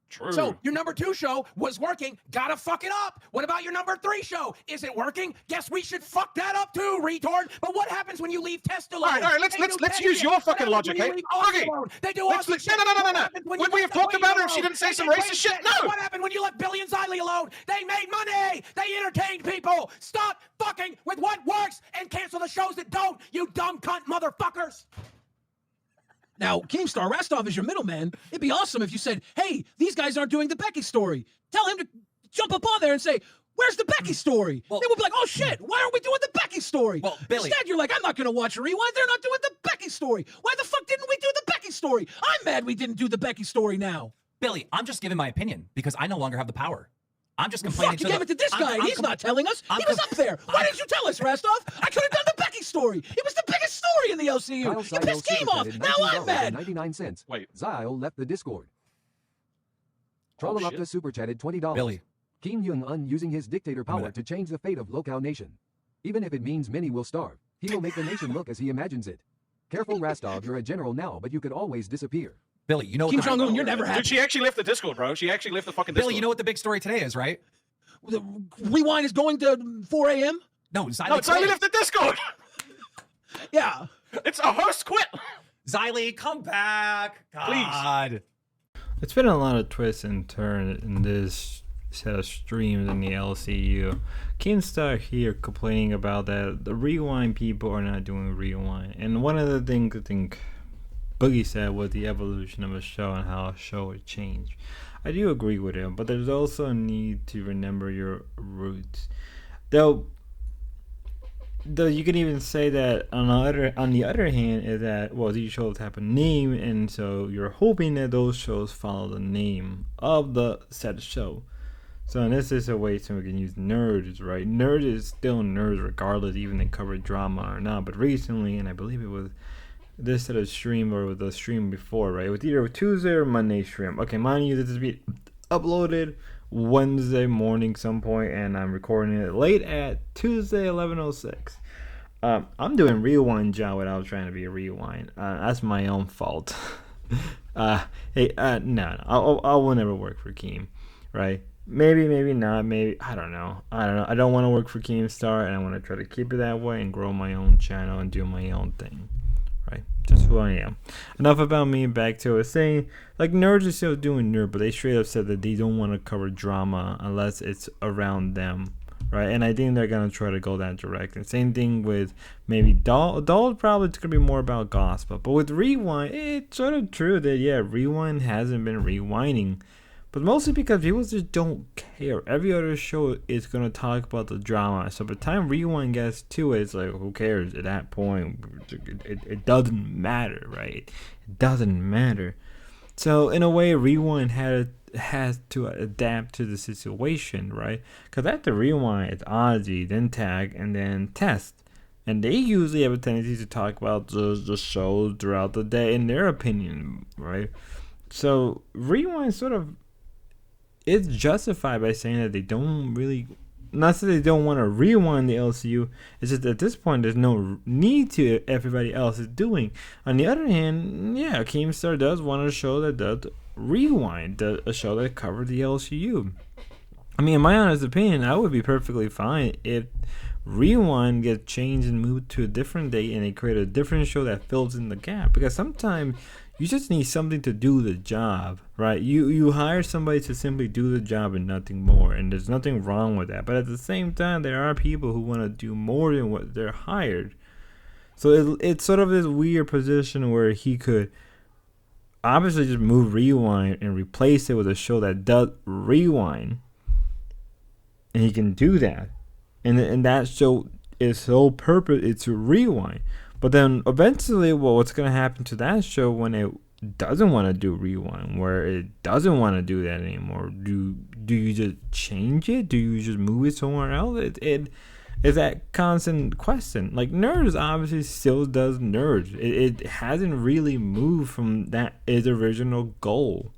True. So your number 2 show was working. Gotta fuck it up. What about your number 3 show? Is it working? Guess we should fuck that up too, retard. But what happens when you leave Test alone? All right, They do let's Test use shit. your What fucking happens logic, when you hey? leave Austin Okay. alone? They do Let's- awesome let's- shit. no, no, no, What no. happens when Would you we let have talked Queen about her if alone? she didn't say They some did racist great shit? No. What happened when you let Billy and Xylee alone? They made money. They entertained people. Stop fucking with what works and cancel the shows that don't, you dumb cunt motherfuckers. Now, Keemstar, Rastov is your middleman. It'd be awesome if you said, hey, these guys aren't doing the Becky story. Tell him to jump up on there and say, where's the Becky story? They would be like, oh shit, why aren't we doing the Becky story? Well, Billy. Instead, you're like, I'm not going to watch a Rewind. They're not doing the Becky story. Why the fuck didn't we do the Becky story? I'm mad we didn't do the Becky story now. Billy, I'm just giving my opinion because I no longer have the power. I'm just complaining Fuck, you gave it to this guy, and he's not telling us. He was up there. Why didn't you tell us, Rastov? I could have done the Becky story. It was the biggest story in the LCU. Kyle You Seidel pissed Game off. superchatted Now I'm mad. $19.99. Wait. Zyle left the Discord. Trollopta superchatted $20. Billy. Kim Jong-un using his dictator power minute. to change the fate of Local Nation. Even if it means many will starve, he will make the nation look as he imagines it. Careful, Rastov, you're a general now, but you could always disappear. Billy, you know Kim what the Jong-un, you're never happy. Dude, she actually left the Discord, bro. She actually left the fucking Discord. Billy, you know what the big story today is, right? The Rewind is going to 4 a.m.? No, Xylee No, Xylee left the Discord. Yeah. It's a host quit. Xylee, come back. God. It's been a lot of twists and turns in this set of streams in the LCU. Keemstar here complaining about that the Rewind people are not doing Rewind. And one of the things I think Boogie said was the evolution of a show and how a show would change. I do agree with him, but there's also a need to remember your roots. Though you can even say that on the other hand is that, well, these shows have a name, and so you're hoping that those shows follow the name of the said show. So in this situation, we can use nerds, right? Nerd is still nerds regardless, even they cover drama or not. But recently, and I believe it was this set of stream or the stream before, right? It was either a Tuesday or Monday stream. Okay, mind you, this is being uploaded Wednesday morning some point, and I'm recording it late at Tuesday 11:06. I'm doing Rewind job without trying to be a Rewind. That's my own fault. Hey, no, I will never work for Keem, right? Maybe not. Maybe I don't know. I don't want to work for Keemstar, and I want to try to keep it that way and grow my own channel and do my own thing, right? Just who I am. Enough about me. Back to what I was saying. Like, nerds are still doing nerd, but they straight up said that they don't want to cover drama unless it's around them, right? And I think they're gonna try to go that direction. Same thing with maybe Doll. Doll probably it's gonna be more about gospel, but with Rewind, it's sort of true that yeah, Rewind hasn't been rewinding. But mostly because people just don't care. Every other show is going to talk about the drama. So by the time Rewind gets to it, it's like, who cares? At that point, it doesn't matter, right? It doesn't matter. So in a way, Rewind has to adapt to the situation, right? Because after Rewind, it's Ozzy, then Tag, and then Test. And they usually have a tendency to talk about the shows throughout the day in their opinion, right? So Rewind sort of... it's justified by saying that they don't really, not that they don't want to rewind the LCU, it's just at this point there's no need to. Everybody else is doing. On the other hand, yeah, Keemstar does want a show that does rewind, a show that covered the LCU. I mean, in my honest opinion, I would be perfectly fine if Rewind gets changed and moved to a different date and they create a different show that fills in the gap, because sometimes you just need something to do the job, right? You hire somebody to simply do the job and nothing more, and there's nothing wrong with that. But at the same time, there are people who want to do more than what they're hired. So it's sort of this weird position where he could obviously just move Rewind and replace it with a show that does rewind, and he can do that. And that show is sole purpose is to rewind. But then eventually, well, what's going to happen to that show when it doesn't want to do rewind, where it doesn't want to do that anymore? Do you just change it? Do you just move it somewhere else? It is that constant question. Like, Nerds obviously still does Nerds. It hasn't really moved from its original goal,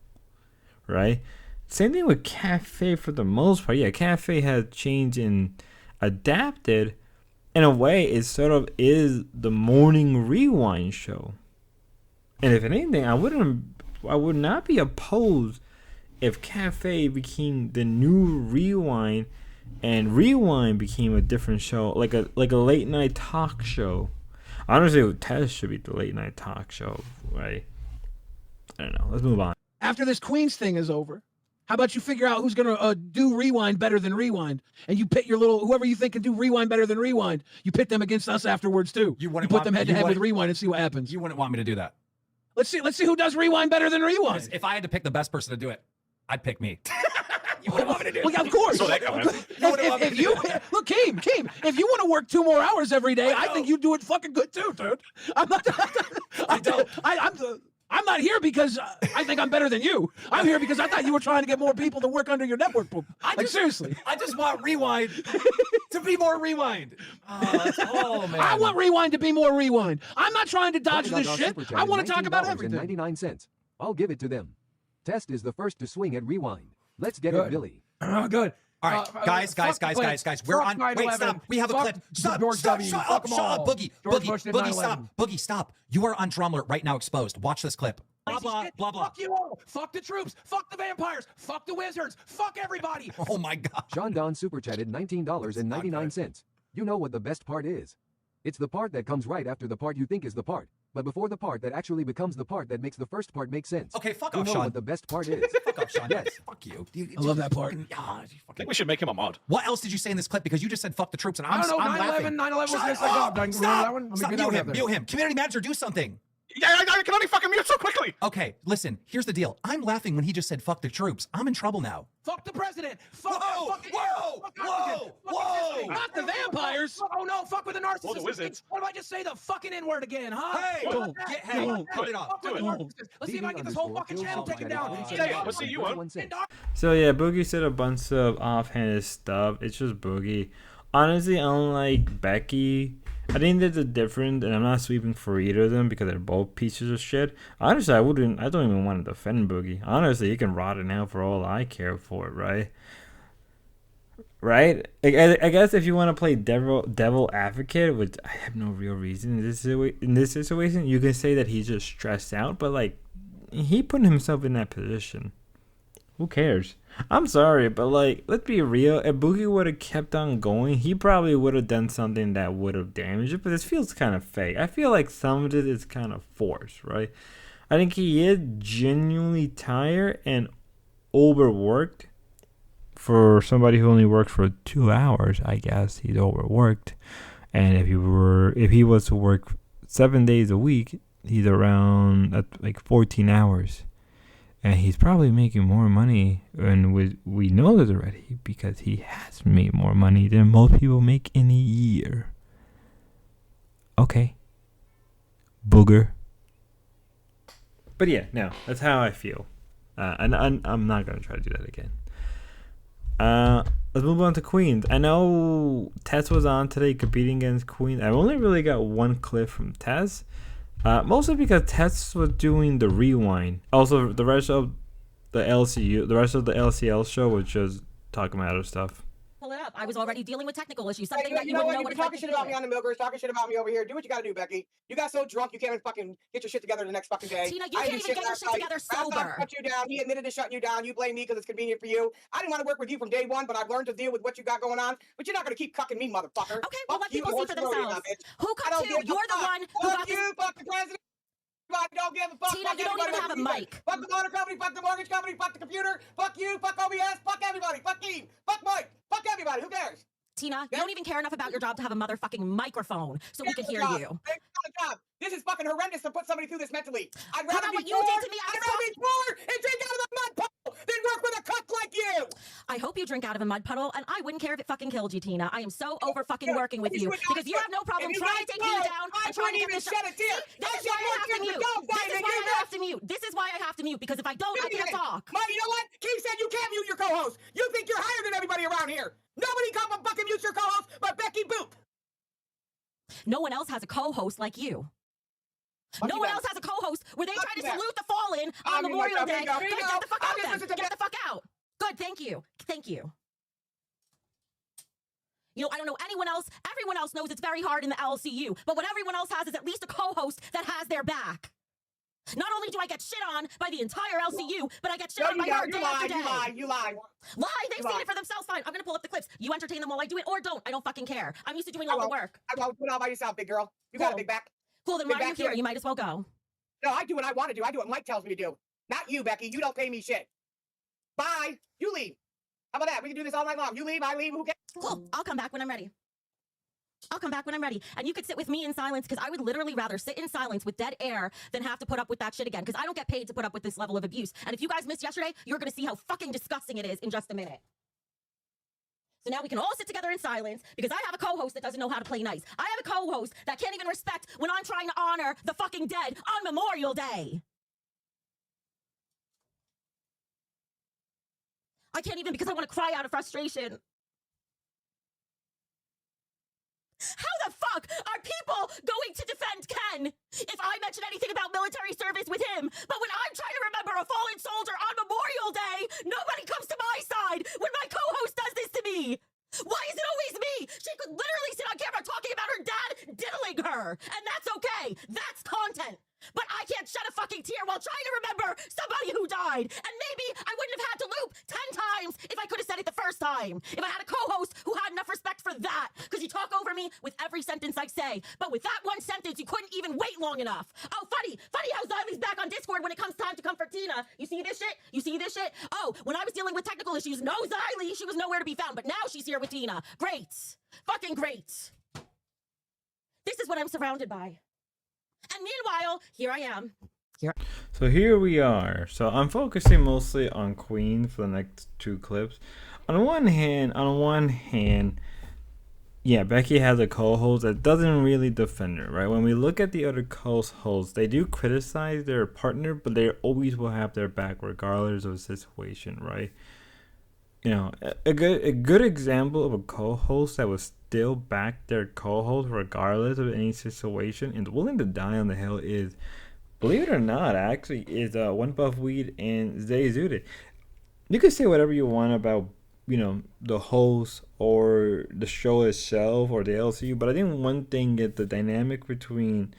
right? Same thing with Cafe for the most part. Yeah, Cafe has changed and adapted. In a way, it sort of is the morning rewind show. And if anything, I would not be opposed if Cafe became the new Rewind and Rewind became a different show, like a late night talk show. Honestly, Test should be the late night talk show, right? I don't know. Let's move on. After this Queens thing is over, how about you figure out who's going to do Rewind better than Rewind? And you pit your whoever you think can do Rewind better than Rewind, you pit them against us afterwards, too. You put them head to head with Rewind and see what happens. You wouldn't want me to do that. Let's see who does Rewind better than Rewind. If I had to pick the best person to do it, I'd pick me. You wouldn't want me to do it. Well, yeah, of course. Look, Keem, if you want to work 2 more hours every day, I think you do it fucking good, too, dude. I'm not... I'm not here because I think I'm better than you. I'm here because I thought you were trying to get more people to work under your network. Seriously. I just want Rewind to be more Rewind. Oh, man. I want Rewind to be more Rewind. I'm not trying to dodge this shit. Super Chat I is want to talk about everything. 99 cents. I'll give it to them. Test is the first to swing at Rewind. Let's get it, Billy. Good. All right, guys. We're on. Wait, stop. We have a clip. Stop. Shut up, Boogie. Boogie, stop. Boogie, stop. You are on Drum Alert right now, exposed. Watch this clip. Blah, blah, blah, blah. Fuck you all. Fuck the troops. Fuck the vampires. Fuck the wizards. Fuck everybody. Oh, my God. Sean Don super chatted $19.99. You know what the best part is? It's the part that comes right after the part you think is the part, but before the part that actually becomes the part that makes the first part make sense. Okay, fuck you off, know Sean. What the best part is? Fuck off, Sean. Yes. Fuck you. I love that part. I think we should make him a mod. What else did you say in this clip? Because you just said fuck the troops, and I'm laughing. 9/11 was Shut just up. like, oh, Stop. Stop. Mute him. Community manager, do something. Yeah, I can only fucking mute so quickly. Okay, listen, here's the deal. I'm laughing when he just said fuck the troops. I'm in trouble now. Fuck the president. Fuck Whoa. Not the vampires. Oh no, fuck with the narcissists. Well, the wizards. What if I just say the fucking N-word again, huh? Hey, cut it off. Do it. Let's see if I can get this whole fucking channel taken down. Yeah, we'll see you on. So yeah, Boogie said a bunch of offhanded stuff. It's just Boogie. Honestly, unlike Becky, I think there's a difference, and I'm not sweeping for either of them because they're both pieces of shit. Honestly, I don't even want to defend Boogie. Honestly, he can rot it now for all I care for it, right? Right? I guess if you want to play devil advocate, which I have no real reason in this situation, you can say that he's just stressed out, but like, he put himself in that position. Who cares? I'm sorry, but like, let's be real. If Boogie would have kept on going, he probably would have done something that would have damaged it. But this feels kind of fake. I feel like some of it is kind of forced, right? I think he is genuinely tired and overworked. For somebody who only worked for 2 hours, I guess he's overworked. And if he was to work 7 days a week, he's around at like 14 hours. And he's probably making more money, and we know this already because he has made more money than most people make in a year. Okay. Booger. But yeah, no, that's how I feel. And I'm not going to try to do that again. Let's move on to Queens. I know Tess was on today competing against Queens. I've only really got one clip from Tess. Mostly because Tess was doing the rewind. Also, the rest of the LCL show was just talking about other stuff. Pull it up. I was already dealing with technical issues. Something Hey, that you know what? wouldn't You've been talking shit about me on the Milkers, talking shit about me over here. Do what you gotta do, Becky. You got so drunk you can't even fucking get your shit together the next fucking day. Tina, you can't even get your shit together sober. Shut you down. He admitted to shutting you down. You blame me because it's convenient for you. I didn't want to work with you from day one, but I've learned to deal with what you got going on. But you're not gonna keep cucking me, motherfucker. Okay, well, let people see for themselves. Who I don't cucked you? give a You're the fuck. one who Fuck got you, fuck the president. I don't give a fuck. Tina, Fuck you don't even have a mic. Fuck the motor company, fuck the mortgage company, fuck the computer, fuck you, fuck OBS, fuck everybody, fuck Eve, fuck Mike, fuck everybody. Who cares? Tina, you don't even care enough about your job to have a motherfucking microphone so we can hear you. This is fucking horrendous to put somebody through this mentally. I'd How rather about be what you poor. did to me? I'd rather be poor and drink out of a mud puddle than work with a cuck like you. I hope you drink out of a mud puddle, and I wouldn't care if it fucking killed you, Tina. I am so over fucking working with you because you have no problem trying to take me down and trying to get this. This is why I have to mute. This is why I have to mute. This is why I have to mute because if I don't, I can't talk. Mike, you know what? Keith said you can't mute your co-host. You think you're higher than everybody around here. Nobody come fucking mutes your co-host but Becky Boop. No one else has a co-host like you. No one else has a co-host where they try to salute the fallen on Memorial Day. Get the fuck out then. Get the fuck out. Good, thank you. Thank you. You know, I don't know anyone else. Everyone else knows it's very hard in the LCU. But what everyone else has is at least a co-host that has their back. Not only do I get shit on by the entire LCU, but I get shit on by her day after day. You lie. They've seen it for themselves. Fine. I'm going to pull up the clips. You entertain them while I do it or don't. I don't fucking care. I'm used to doing all the work. I won't do it all by yourself, big girl. You got a big back. Cool, then why are you here? You might as well go. No, I do what I want to do. I do what Mike tells me to do. Not you, Becky. You don't pay me shit. Bye. You leave. How about that? We can do this all night long. You leave, I leave. Who cares? Cool. I'll come back when I'm ready. And you could sit with me in silence because I would literally rather sit in silence with dead air than have to put up with that shit again because I don't get paid to put up with this level of abuse. And if you guys missed yesterday, you're going to see how fucking disgusting it is in just a minute. So now we can all sit together in silence because I have a co-host that doesn't know how to play nice. I have a co-host that can't even respect when I'm trying to honor the fucking dead on Memorial Day. I can't even because I want to cry out of frustration. How the fuck are people going to defend Ken if I mention anything about military service with him? But when I'm trying to remember a fallen soldier on Memorial Day, nobody comes to my side when my co-host does this to me. Why is it always me? She could literally sit on camera talking about her dad diddling her, and that's okay. That's content. But I can't shed a fucking tear while trying to remember somebody who died. And maybe I wouldn't have had to loop 10 times if I could have said it the first time. If I had a co-host who had enough respect for that. Because you talk over me with every sentence I say. But with that one sentence, you couldn't even wait long enough. Oh, funny how Xylie's back on Discord when it comes time to comfort Tina. You see this shit? You see this shit? Oh, when I was dealing with technical issues, no Xylie, she was nowhere to be found. But now she's here with Tina. Great. Fucking great. This is what I'm surrounded by. And meanwhile, here I am. So here we are. So I'm focusing mostly on Queen for the next 2 clips. On one hand, yeah, Becky has a co-host that doesn't really defend her, right? When we look at the other co-hosts, they do criticize their partner, but they always will have their back regardless of the situation, right? You know, a good example of a co-host that was still back their co-host regardless of any situation and willing to die on the hill is, believe it or not, actually, is One Puff Weed and Zay Zudit. You can say whatever you want about, you know, the host or the show itself or the LCU, but I think one thing is the dynamic between,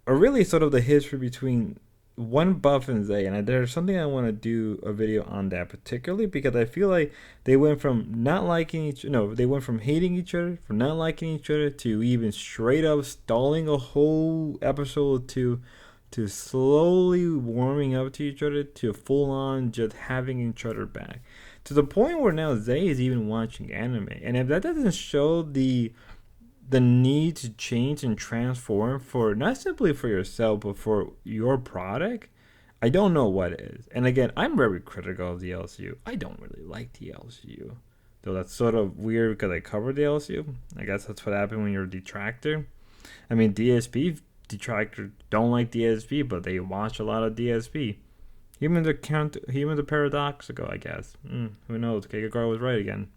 or really sort of the history between One Buff and Zay, and there's something I want to do a video on that particularly because I feel like they went from not liking they went from hating each other, from not liking each other, to even straight up stalling a whole episode to slowly warming up to each other, to full on just having each other back, to the point where now Zay is even watching anime. And if that doesn't show the need to change and transform for not simply for yourself but for your product, I don't know what is. And again, I'm very critical of the LCU. I don't really like the LCU, though that's sort of weird because I covered the LCU. I guess that's what happened when you're a detractor. I mean, DSP detractors don't like DSP, but they watch a lot of DSP. Humans are paradoxical, I guess. Who knows? Kagagar was right again.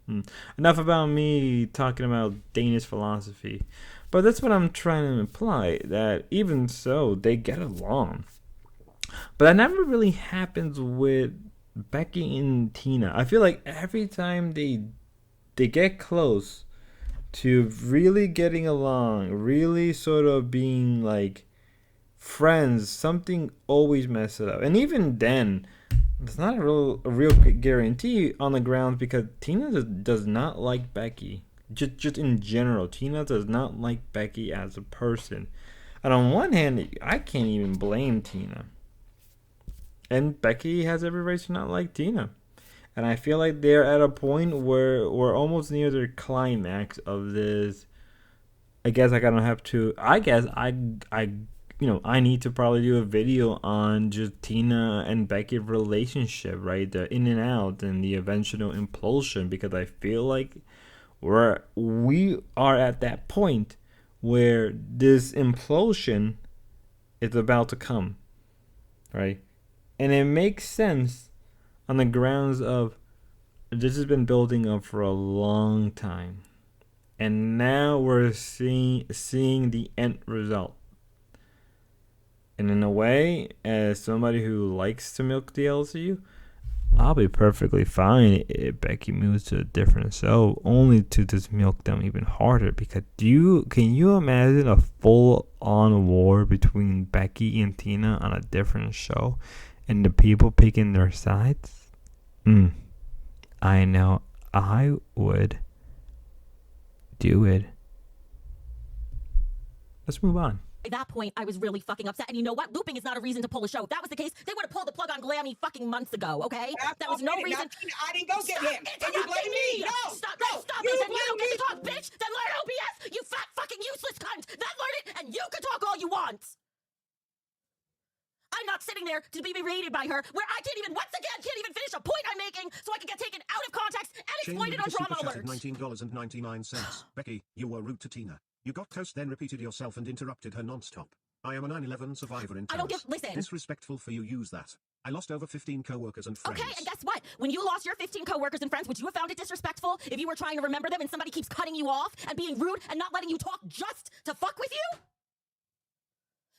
Enough about me talking about Danish philosophy. But that's what I'm trying to imply, that even so, they get along. But that never really happens with Becky and Tina. I feel like every time they get close to really getting along, really sort of being like friends, something always messes it up. And even then, it's not a real guarantee on the grounds because Tina does not like Becky. Just in general, Tina does not like Becky as a person. And on one hand, I can't even blame Tina. And Becky has every right to not like Tina. And I feel like they're at a point where we're almost near the climax of this. I guess I need to probably do a video on just Tina and Becky's relationship, right? The in and out and the eventual implosion, because I feel like we are at that point where this implosion is about to come, right? And it makes sense on the grounds of this has been building up for a long time, and now we're seeing the end result. And in a way, as somebody who likes to milk the LCU, I'll be perfectly fine if Becky moves to a different show, only to just milk them even harder. Because can you imagine a full-on war between Becky and Tina on a different show, and the people picking their sides? I know I would do it. Let's move on. At that point, I was really fucking upset. And you know what? Looping is not a reason to pull a show. If that was the case, they would have pulled the plug on Glammy fucking months ago, okay? That was no reason. I didn't go get him. And you blame me. No. Stop it. Then you don't get to talk, bitch. Then learn OBS, you fat fucking useless cunt. Then learn it, and you can talk all you want. I'm not sitting there to be berated by her, where I can't even finish a point I'm making, so I can get taken out of context and exploited on drama alerts. $19.99. Becky, you were rude to Tina. You got toast, then repeated yourself and interrupted her non-stop. I am a 9/11 survivor in Paris. Listen. Disrespectful for you, use that. I lost over 15 co-workers and friends. Okay, and guess what? When you lost your 15 co-workers and friends, would you have found it disrespectful if you were trying to remember them and somebody keeps cutting you off and being rude and not letting you talk just to fuck with you?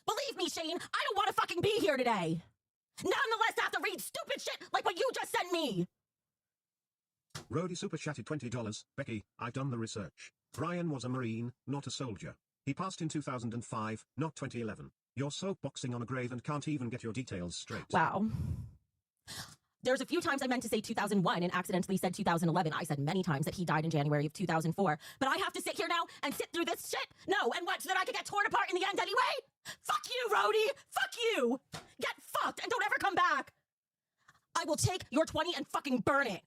Believe me, Shane, I don't want to fucking be here today. Nonetheless, I have to read stupid shit like what you just sent me. Rody super chatted $20. Becky, I've done the research. Brian was a Marine, not a soldier. He passed in 2005, not 2011. You're soapboxing on a grave and can't even get your details straight. Wow. There's a few times I meant to say 2001 and accidentally said 2011. I said many times that he died in January of 2004. But I have to sit here now and sit through this shit? No, and what, so that I could get torn apart in the end anyway? Fuck you, Rody! Fuck you! Get fucked and don't ever come back! I will take your 20 and fucking burn it.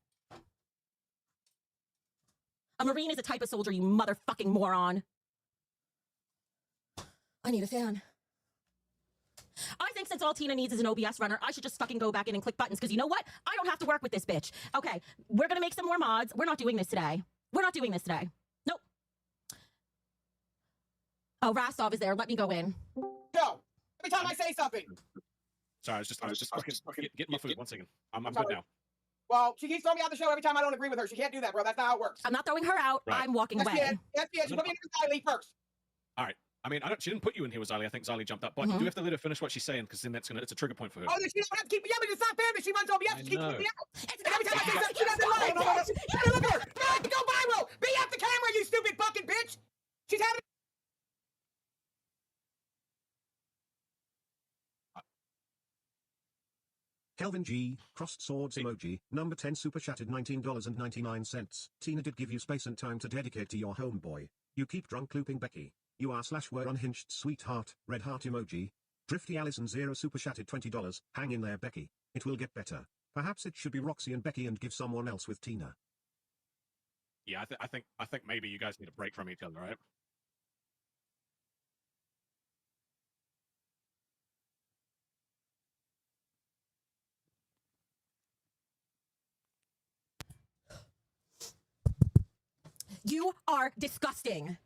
A Marine is a type of soldier, you motherfucking moron. I need a fan. I think since all Tina needs is an OBS runner, I should just fucking go back in and click buttons, because you know what? I don't have to work with this bitch. Okay, we're gonna make some more mods. We're not doing this today. We're not doing this today. Nope. Oh, Rastov is there. Let me go in. Go. Every time I say something. Sorry, I was just fucking get my food. 1 second. I'm good now. Well, she keeps throwing me out the show every time I don't agree with her. She can't do that, bro. That's not how it works. I'm not throwing her out. Right. I'm walking away. Yes, she put me in the first. All right. I mean, she didn't put you in here with Xylee. I think Xylee jumped up. But you do have to let her finish what she's saying, because then it's a trigger point for her. Oh, then she don't have to keep me up, but it's not fair that she runs OBS. She keeps me out. And every time I say something, she doesn't like it. You look at her. Go viral. Be at the camera, you stupid fucking bitch. She's having. Kelvin G, crossed swords emoji, number 10 super chatted $19.99. Tina did give you space and time to dedicate to your homeboy. You keep drunk looping Becky. You are / were unhinged sweetheart, red heart emoji. Drifty Allison 0 super chatted $20. Hang in there, Becky. It will get better. Perhaps it should be Roxy and Becky and give someone else with Tina. Yeah, I think maybe you guys need a break from each other, right? You are disgusting.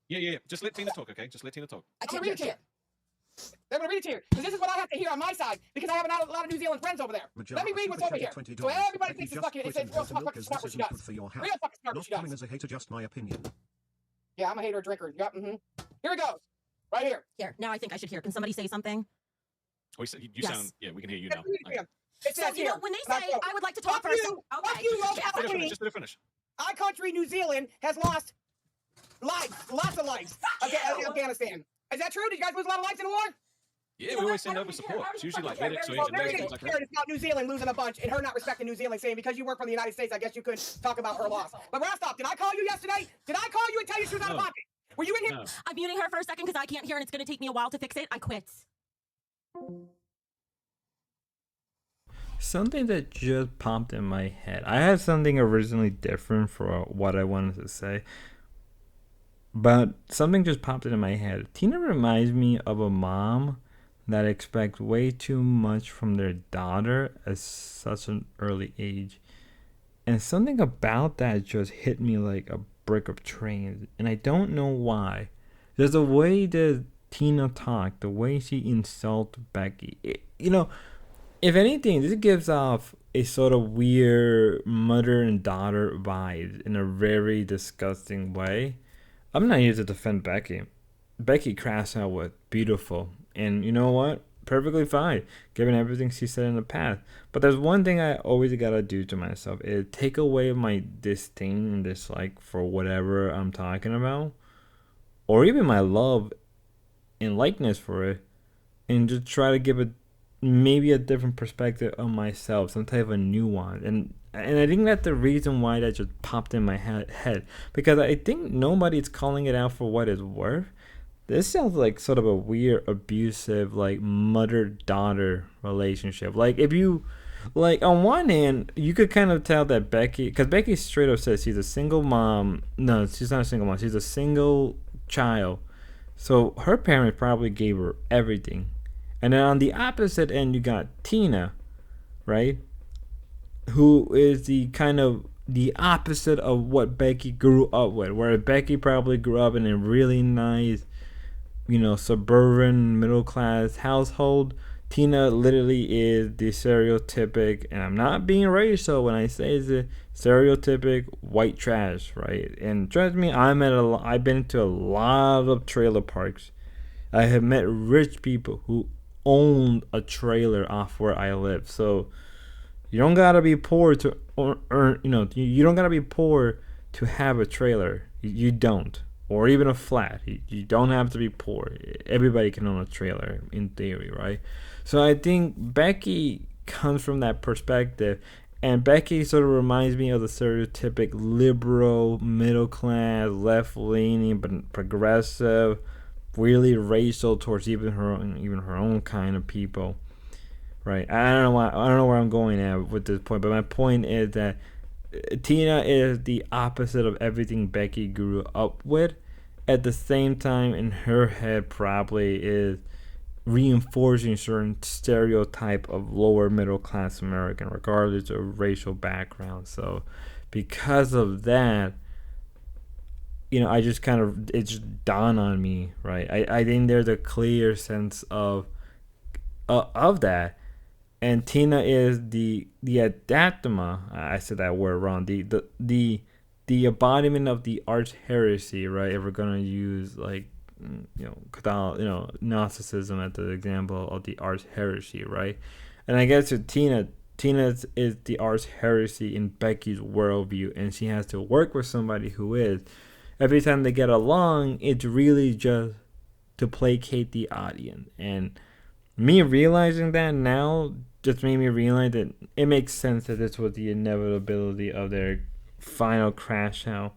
Yeah. Just let Tina talk, okay? Just let Tina talk. I'm gonna read it to you. I'm gonna read it to you, because this is what I have to hear on my side, because I have a lot of New Zealand friends over there. Let me read what's over here. So everybody thinks it's fucking, it's real fucking smart what she does. Real fucking smart what she does. As a hater, just my opinion. Yeah, I'm a hater drinker. Yep. Here it goes. Right here. Here. Now I think I should hear. Can somebody say something? You sound. Yeah, we can hear you now. It says you know, when they say I would like to talk first. Fuck you, lolcowqueen. Just let her finish. Our country, New Zealand, has lost lives, lots of lives. Afghanistan. Is that true? Did you guys lose a lot of lives in the war? Yeah, we always send over support. It's usually like medics or engineers, things like that. It's not New Zealand losing a bunch and her not respecting New Zealand, saying because you work for the United States, I guess you could talk about her loss. But Rostov, did I call you yesterday? Did I call you and tell you she was out of pocket? Were you in here? No. I'm muting her for a second because I can't hear and it's going to take me a while to fix it. I quit. Something that just popped in my head. I had something originally different for what I wanted to say, but something just popped into my head. Tina reminds me of a mom that expects way too much from their daughter at such an early age. And something about that just hit me like a brick of trains. And I don't know why. There's the way that Tina talked, the way she insulted Becky. If anything, this gives off a sort of weird mother and daughter vibe in a very disgusting way. I'm not here to defend Becky. Becky Crashout was beautiful. And you know what? Perfectly fine, given everything she said in the past. But there's one thing I always gotta do to myself, is take away my disdain and dislike for whatever I'm talking about, or even my love and likeness for it, and just try to give it maybe a different perspective of myself, some type of nuance. And I think that's the reason why that just popped in my head, because I think nobody's calling it out for what it's worth. This sounds like sort of a weird, abusive, like mother-daughter relationship. Like if you, like on one hand, you could kind of tell that Becky, because Becky straight up says she's a single mom. No, she's not a single mom. She's a single child. So her parents probably gave her everything. And then on the opposite end, you got Tina, right? Who is the kind of the opposite of what Becky grew up with. Where Becky probably grew up in a really nice, suburban middle class household. Tina literally is the stereotypic, and I'm not being racial when I say the stereotypic white trash, right? And trust me, I've been to a lot of trailer parks. I have met rich people who own a trailer off where I live. So you don't gotta be poor to earn. You don't gotta be poor to have a trailer. You don't, or even a flat. You don't have to be poor. Everybody can own a trailer in theory, right? So I think Becky comes from that perspective, and Becky sort of reminds me of the stereotypic liberal, middle class, left leaning, but progressive, really racial towards even her own kind of people, right? I don't know where I'm going at with this point, but my point is that Tina is the opposite of everything Becky grew up with. At the same time, in her head, probably is reinforcing certain stereotype of lower middle class American, regardless of racial background. So, because of that, I just it just dawned on me, right? I think there's a clear sense of that, and Tina is the adathema. I said that word wrong. The embodiment of the arch heresy, right? If we're gonna use Gnosticism as the example of the arch heresy, right? And I guess with Tina is the arch heresy in Becky's worldview, and she has to work with somebody who is. Every time they get along, it's really just to placate the audience. And me realizing that now just made me realize that it makes sense that this was the inevitability of their final crash out.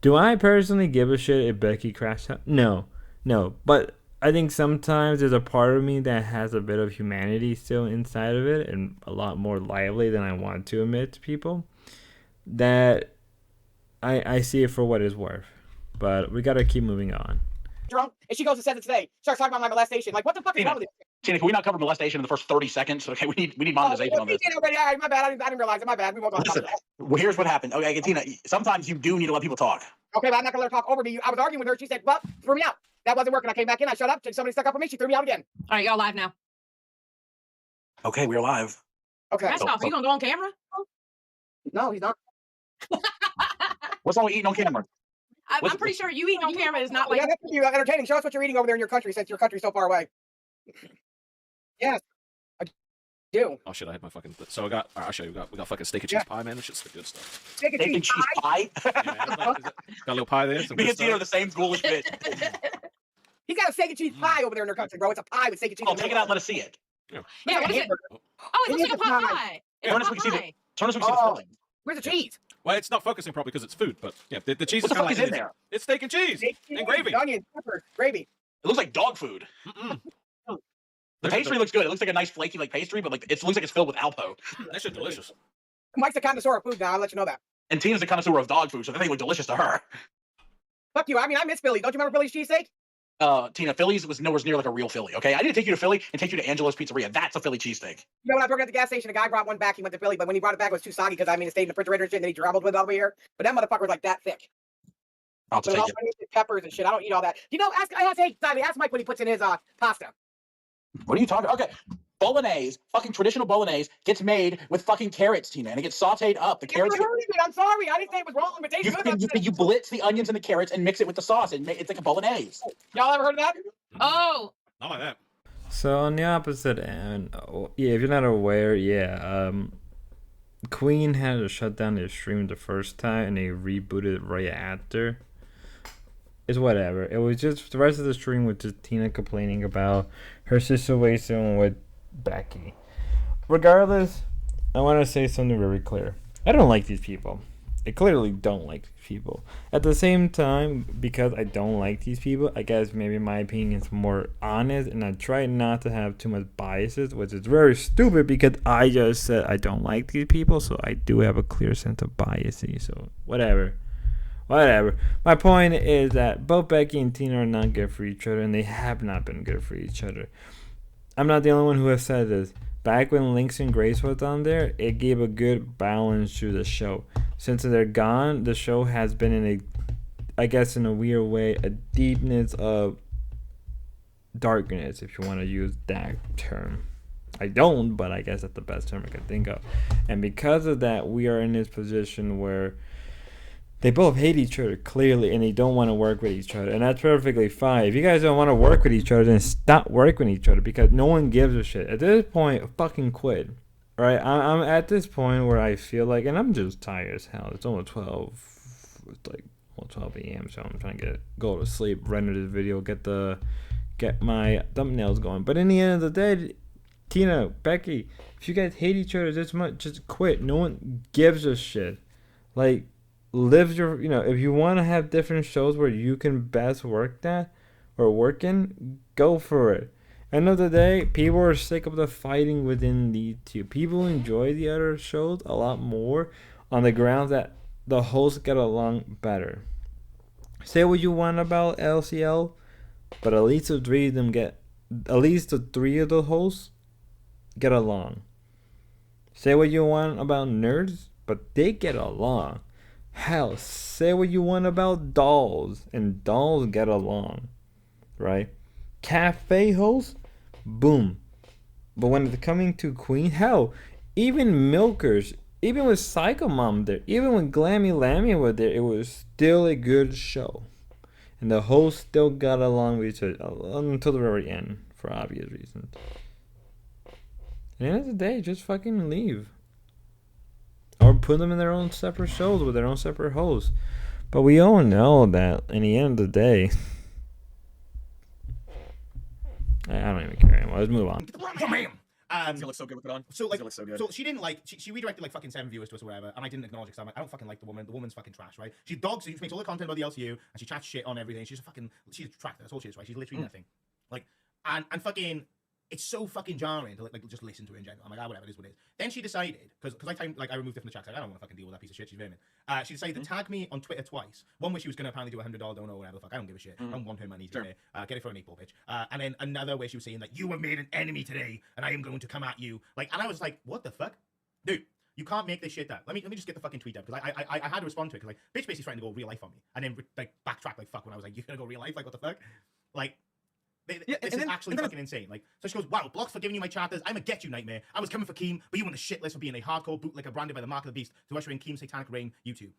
Do I personally give a shit if Becky crashed out? No. But I think sometimes there's a part of me that has a bit of humanity still inside of it, and a lot more lively than I want to admit to people, that I see it for what it's worth. But we gotta keep moving on. Drunk, and she goes and says it today. Starts talking about my molestation. Like, what the fuck is wrong with you? Tina, can we not cover molestation in the first 30 seconds? Okay, we need monetization on this. Already. All right, my bad. I didn't realize it. My bad. We won't talk about that. Well, here's what happened. Okay, Tina, sometimes you do need to let people talk. Okay, but I'm not gonna let her talk over me. I was arguing with her. She said, "Well, threw me out. That wasn't working." I came back in. I shut up. Somebody stuck up for me. She threw me out again. All right, y'all live now. Okay, we're live. Okay. That's off. You gonna go on camera? No, he's not. What's wrong with eating on camera? I'm pretty sure you eating on camera is not like. Yeah, that's you entertaining. Show us what you're eating over there in your country, since your country's so far away. Yes, I do. Oh shit! I had my fucking. So I'll show you. We got fucking steak and cheese pie, man. This shit's the good stuff. Steak and cheese pie. Yeah, man. Got a little pie there. Me and Tina are the same ghoulish bitch. He's got a steak and cheese pie over there in their country, bro. It's a pie with steak and cheese. Oh, take it out and let us see it. Yeah, what is it? Oh, it looks like a pot pie. Turn us so we can see the filling. Where's the cheese? Well, it's not focusing properly because it's food, but yeah, the cheese What is the kind fuck of is in there? It's steak and cheese and gravy. Onions, peppers, gravy. It looks like dog food. The pastry looks good. It looks like a nice flaky pastry, but it looks like it's filled with Alpo. That shit's delicious. Mike's a connoisseur of food now. I'll let you know that. And Tina's a connoisseur of dog food, so I think it look delicious to her. Fuck you. I mean, I miss Philly. Don't you remember Philly's cheesesteak? Tina, Philly's was nowhere near like a real Philly, okay? I need to take you to Philly and take you to Angelo's Pizzeria. That's a Philly cheesesteak. You know, when I was working at the gas station, a guy brought one back. He went to Philly, but when he brought it back, it was too soggy because, it stayed in the refrigerator and shit, and then he traveled with it over here. But that motherfucker was like that thick. I'll take it. Peppers and shit. I don't eat all that. You know, ask Mike what he puts in his pasta. What are you talking about? Okay. Bolognese, fucking traditional bolognese, gets made with fucking carrots, Tina, and it gets sauteed up. The carrots. I'm sorry. I didn't say it was wrong, but it tastes good. You blitz the onions and the carrots and mix it with the sauce, and it's like a bolognese. Y'all ever heard of that? Oh. Not like that. So on the opposite end, if you're not aware, Queen had to shut down their stream the first time, and they rebooted right after. It's whatever. It was just the rest of the stream was just Tina complaining about her situation with Becky. Regardless, I want to say something very clear. I don't like these people. I clearly don't like these people. At the same time, because I don't like these people, I guess maybe my opinion is more honest, and I try not to have too much biases, which is very stupid because I just said I don't like these people, so I do have a clear sense of biases. So whatever. My point is that both Becky and Tina are not good for each other, and they have not been good for each other. I'm not the only one who has said this. Back when Lynx and Grace was on there, it gave a good balance to the show. Since they're gone, the show has been in a weird way, a deepness of darkness, if you want to use that term. I don't, but I guess that's the best term I can think of. And because of that, we are in this position where they both hate each other clearly, and they don't want to work with each other, and that's perfectly fine. If you guys don't want to work with each other, then stop working with each other, because no one gives a shit. At this point, fucking quit. Right? I'm at this point where I feel like, and I'm just tired as hell. It's almost 12. It's like 12 a.m. So I'm trying to go to sleep, render this video, get my thumbnails going. But in the end of the day, Tina, Becky, if you guys hate each other this much, just quit. No one gives a shit. Like, live your, if you want to have different shows where you can best work in, go for it. End of the day, people are sick of the fighting within the two. People enjoy the other shows a lot more on the grounds that the hosts get along better. Say what you want about LCL, but at least the three of the hosts get along. Say what you want about nerds, but they get along. Hell, say what you want about dolls, and dolls get along, right? Cafe hosts, boom. But when it's coming to Queen, hell, even Milkers, even with Psycho Mom there, even when Glammy Lammy was there, it was still a good show. And the hosts still got along with each other until the very end, for obvious reasons. At the end of the day, just fucking leave. Or put them in their own separate shows with their own separate hosts. But we all know that in the end of the day, I don't even care anymore. Let's move on. It's gonna look so good with it on. So she didn't she redirected like fucking 7 viewers to us or whatever, and I didn't acknowledge it because I'm like, I don't fucking like the woman. The woman's fucking trash, right? She makes all the content about the LCU, and she chats shit on everything. She's a tractor. That's all she is, right? She's literally nothing. Like, and fucking, it's so fucking jarring to like just listen to her in general. I'm like, whatever, it is what it is. Then she decided, because I removed her from the chat. I don't want to fucking deal with that piece of shit. She's vermin. She decided to tag me on Twitter twice. One where she was going to apparently do a $100 donor or whatever the fuck. I don't give a shit. I don't want her money today. Get it for a meatball, bitch. And then another where she was saying that you were made an enemy today, and I am going to come at you. Like, and I was like, what the fuck, dude? You can't make this shit up. Let me just get the fucking tweet up, because I had to respond to it, because like, bitch basically threatened to go real life on me, and then like backtrack like fuck when I was like, you're gonna go real life? Like, what the fuck? Like. This is actually fucking insane. Like, so she goes, wow, blocks for giving you my charters. I'm a get you nightmare. I was coming for Keem, but you on the shit list for being a hardcore bootlicker branded by the mark of the beast to usher in Keem's satanic reign, you two.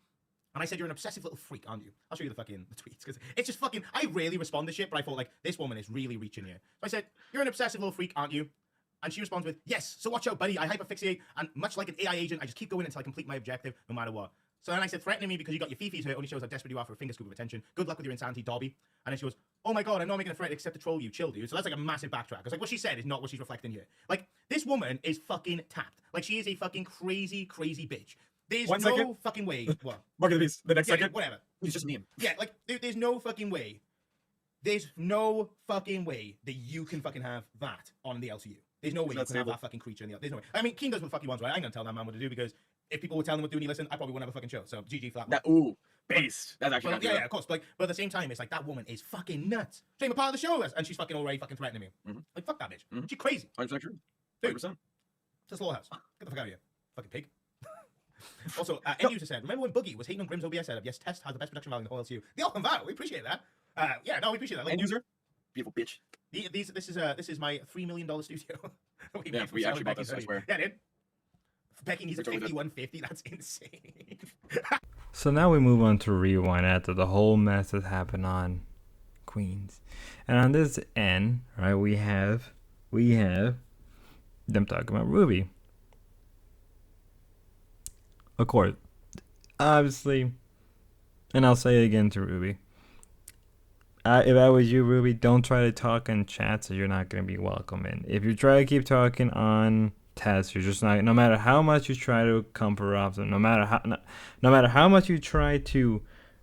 And I said, you're an obsessive little freak, aren't you? I'll show you the tweets, because it's just fucking, I rarely respond to shit, but I thought like, this woman is really reaching here. So I said, you're an obsessive little freak, aren't you? And she responds with, yes, so watch out, buddy. I hyperfixate, and much like an AI agent, I just keep going until I complete my objective, no matter what. So then I said, threatening me because you got your fifis hurt only shows how desperate you are for a finger scoop of attention. Good luck with your insanity, Dobby. And then she goes, oh my god, I'm not making a threat except to troll you. Chill, dude. So that's like a massive backtrack. Because like what she said is not what she's reflecting here. Like, this woman is fucking tapped. Like, she is a fucking crazy, crazy bitch. There's no fucking way. What? Mark of the Beast. The next second. Whatever. He's just a meme. Yeah, like, there's no fucking way. There's no fucking way that you can fucking have that on the LCU. There's no way you can have that fucking creature in the... There's no way. I mean, King does what the fuck he wants, right? I ain't gonna tell that man what to do, because if people were telling him what to do and he listened, I probably wouldn't have a fucking show. So GG for that one. Ooh, based. That's actually yeah, of course. But at the same time, it's like, that woman is fucking nuts. She's a part of the show, and she's fucking already fucking threatening me. Like, fuck that bitch. She's crazy. 100% true. 100%. Dude, it's a slaughterhouse. Get the fuck out of here. Fucking pig. Also, end user said, remember when Boogie was hating on Grimm's OBS setup? Yes, Test has the best production value in the whole LCU. They all come out. We appreciate that. Yeah, no, we appreciate that. Like, end user? Beautiful bitch. This is my $3 million studio. we actually bought this, I swear. Yeah, dude. Becky needs a 5150. That's insane. So now we move on to Rewind after the whole mess that happened on Queens. And on this end, right, we have them talking about Ruby. Of course, obviously, and I'll say it again to Ruby. If I was you, Ruby, don't try to talk in chat, so you're not going to be welcome in. If you try to keep talking on tests, you're just not. No matter how much you try to comfort off them, no matter how much you try to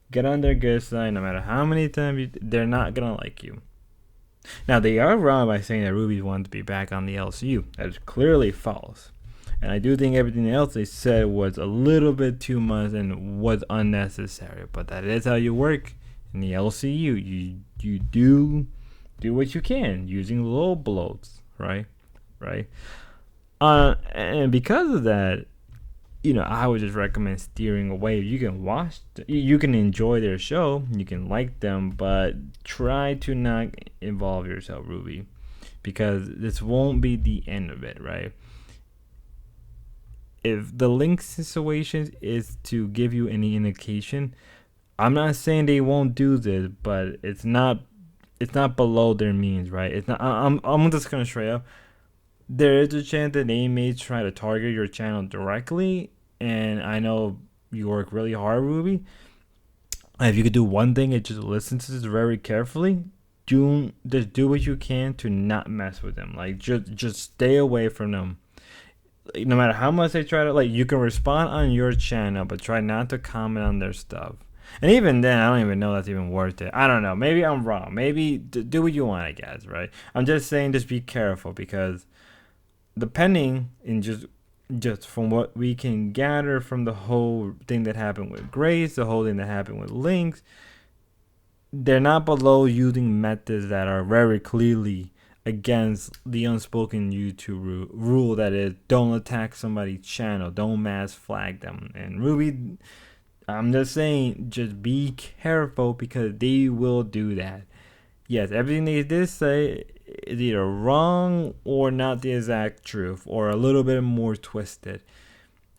get on their good side, no matter how many times they're not gonna like you. Now they are wrong by saying that Ruby wanted to be back on the LCU. That is clearly false. And I do think everything else they said was a little bit too much and was unnecessary. But that is how you work in the LCU. You do what you can using low bloats, right? And because of that, I would just recommend steering away. You can you can enjoy their show, you can like them, but try to not involve yourself, Ruby, because this won't be the end of it, right? If the link situation is to give you any indication, I'm not saying they won't do this, but it's not below their means, right? It's not. I'm just gonna straight up. There is a chance that they may try to target your channel directly, and I know you work really hard, Ruby. If you could do one thing, is just listen to this very carefully. Just do what you can to not mess with them. Like just stay away from them. No matter how much they try to, like, you can respond on your channel, but try not to comment on their stuff. And even then, I don't even know that's even worth it. I don't know. Maybe I'm wrong. Maybe do what you want, I guess, right? I'm just saying, just be careful, because depending in just from what we can gather from the whole thing that happened with Grace, the whole thing that happened with Links, they're not below using methods that are very clearly against the unspoken YouTube rule that is, don't attack somebody's channel, don't mass flag them. And Ruby, I'm just saying, just be careful, because they will do that. Yes, everything they did say is either wrong or not the exact truth, or a little bit more twisted.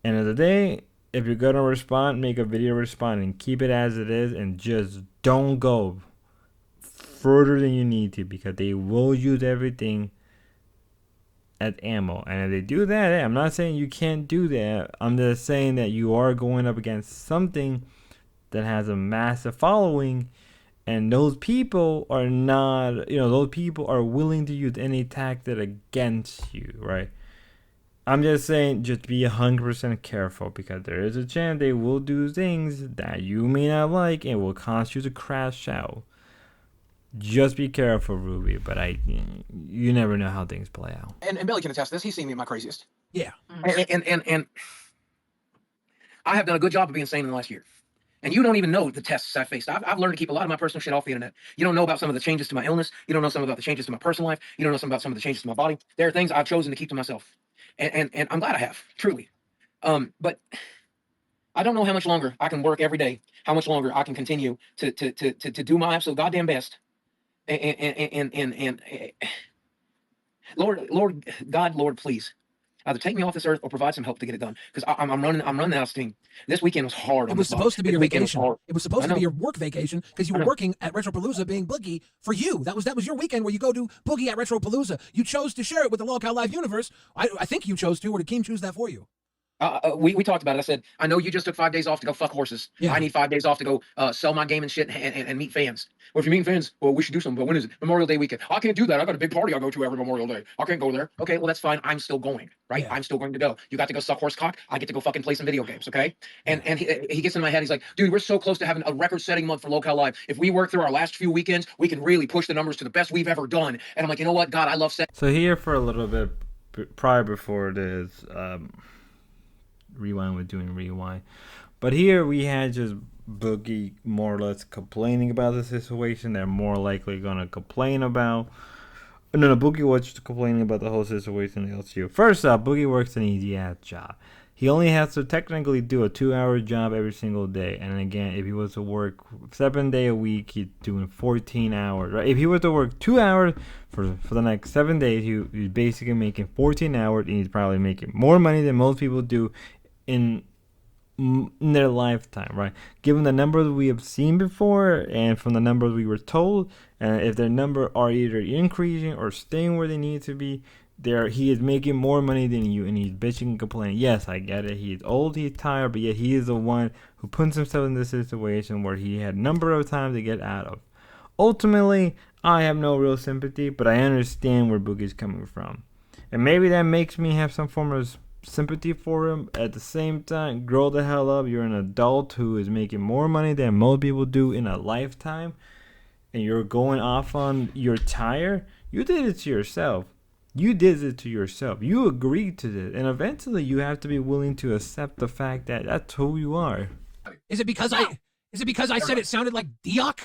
End of the day, if you're gonna respond, make a video respond and keep it as it is, and just don't go further than you need to, because they will use everything as ammo. And if they do that, I'm not saying you can't do that. I'm just saying that you are going up against something that has a massive following, and those people are not, those people are willing to use any tactic against you, right? I'm just saying, just be 100% careful, because there is a chance they will do things that you may not like and will cause you to crash out. Just be careful, Ruby, but you never know how things play out. And Billy can attest to this. He's seen me at my craziest. Yeah. And I have done a good job of being sane in the last year. And you don't even know the tests I faced. I've learned to keep a lot of my personal shit off the internet. You don't know about some of the changes to my illness. You don't know some about the changes to my personal life. You don't know about some of the changes to my body. There are things I've chosen to keep to myself. And I'm glad I have, truly. But I don't know how much longer I can work every day, how much longer I can continue to do my absolute goddamn best. And Lord God, Lord, please, either take me off this earth or provide some help to get it done, because I'm running out of steam. This weekend was hard. It was supposed to be your vacation. It was supposed to be your work vacation, because you were working at Retropalooza being Boogie for you. That was your weekend where you go do Boogie at Retropalooza. You chose to share it with the LolCow Live universe. I think you chose to, or did Keem choose that for you? We talked about it. I said, I know you just took 5 days off to go fuck horses. Yeah. I need 5 days off to go sell my game and shit and meet fans. Well, if you're meeting fans, well, we should do something. But when is it? Memorial Day weekend. I can't do that. I got a big party I go to every Memorial Day. I can't go there. Okay, well, that's fine. I'm still going, right? Yeah. I'm still going to go. You got to go suck horse cock. I get to go fucking play some video games, okay? And he gets in my head. He's like, dude, we're so close to having a record-setting month for LolCow Live. If we work through our last few weekends, we can really push the numbers to the best we've ever done. And I'm like, you know what? God, I love So here for a little bit prior before this rewind with doing rewind, but here we had just Boogie more or less complaining about the situation they're more likely gonna complain about. No, Boogie was just complaining about the whole situation in the LCU. First off, Boogie works an easy ass job. He only has to technically do a 2-hour job every single day. And again, if he was to work 7 days a week, he's doing 14 hours. Right? If he was to work 2 hours for the next 7 days, he's basically making 14 hours, and he's probably making more money than most people do in their lifetime, right? Given the numbers we have seen before, and from the numbers we were told, if their numbers are either increasing or staying where they need to be, he is making more money than you, and he's bitching and complaining. Yes, I get it. He's old, he's tired, but yet he is the one who puts himself in this situation where he had a number of times to get out of. Ultimately, I have no real sympathy, but I understand where Boogie's coming from. And maybe that makes me have some form of sympathy for him. At the same time, grow the hell up. You're an adult who is making more money than most people do in a lifetime, and you're going off on your tire. You did it to yourself. You did it to yourself. You agreed to this, and eventually you have to be willing to accept the fact that that's who you are. Is it because I said it sounded like Dioc?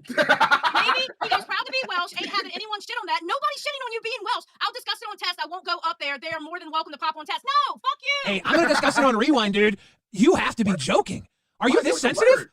Maybe he goes proud to be Welsh. Ain't having anyone shit on that. Nobody's shitting on you being Welsh. I'll discuss it on test. I won't go up there. They are more than welcome to pop on test. No, fuck you. Hey, I'm gonna discuss it on rewind, dude. You have to be joking. Are you this sensitive?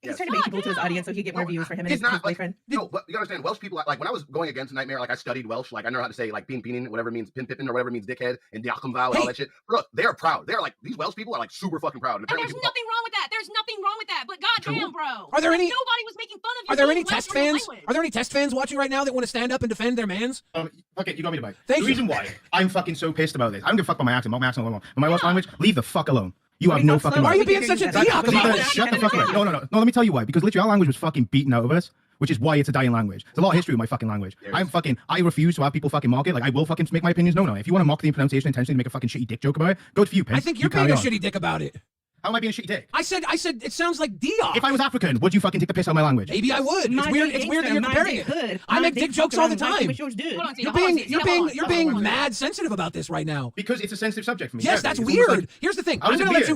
He's trying to bait people to his audience so he can get more views for him and his boyfriend. No, but you gotta understand, Welsh people, like when I was going against Nightmare, like I studied Welsh, like I know how to say like pin, whatever means pin pippin, or whatever means dickhead, and diachumval, and all that shit. Bro, they're proud. They're like, these Welsh people are like super fucking proud. And there's nothing wrong with that. There's nothing wrong with that. But goddamn, bro. Are there any? Nobody was making fun of you. Are there any test fans? Are there any test fans watching right now that want to stand up and defend their mans? Okay, you got me to bite. Thank the you. reason why I'm fucking so pissed about this, I don't give a fuck about my accent. My accent, my Welsh language, leave the fuck alone. You have no fucking. Why are you being such a diok about it? Shut the fuck up. No. Let me tell you why. Because literally our language was fucking beaten out of us, which is why it's a dying language. There's a lot of history with my fucking language. I refuse to have people fucking mock it. Like I will fucking make my opinions known on it. If you want to mock the pronunciation intentionally to make a fucking shitty dick joke about it, go to you, Pence. I think you're being a shitty dick about it. How am I being a shitty dick? I said it sounds like diok. If I was African, would you fucking take the piss out of my language? Maybe I would. It's weird that you're comparing it. I make dick jokes all the time. You're being mad sensitive about this right now. Because it's a sensitive subject for me. Yes, that's weird. Here's the thing. I'm gonna let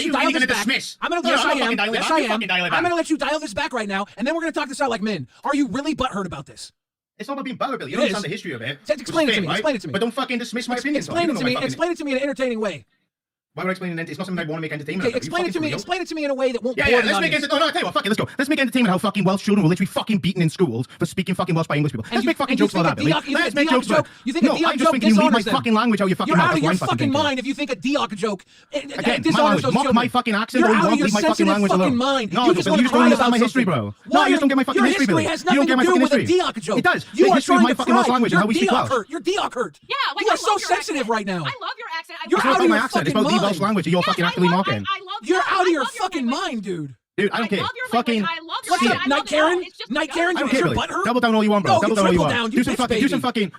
you dial this back. Yes, I am. I'm gonna let you dial this back right now, and then we're gonna talk this out like men. Are you really butthurt about this? It's not about being butthurt, Billy. You don't understand the history of it. Explain it to me. Explain it to me. But don't fucking dismiss my opinion. Explain it to me. Explain it to me in an entertaining way. Why would I explain it? It's not something I want to make entertainment. Okay, explain it to me. Explain it to me in a way that won't. Yeah, let's make it. No, I tell you what. Fuck it. Let's go. Let's make entertainment how fucking Welsh children were literally fucking beaten in schools for speaking fucking Welsh by English people. Let's make fucking jokes about that, Billy. Let's make jokes about. You think a diok joke you leave my them. fucking language out your fucking mouth. You're out of your fucking mind if you think a diok joke. Again, my language. Mock my fucking accent. You're out of your leave my fucking language alone. Mind. No, you just don't understand my history, bro. No, you just don't get my fucking history, Billy. You don't get my fucking history. It does. The history of my fucking Welsh language and how we speak Welsh. You're diok hurt. Yeah, like you are so sensitive right now. I love your accent. You're out of your fucking mind. It's about the Welsh language that you're fucking actively mocking. You're out of your fucking mind, dude. Dude, I don't care. Fucking what's up, Night Karen? Night Karen, I don't you're care, butthurt? Double down all you want, bro. Double down all you want. Do some fucking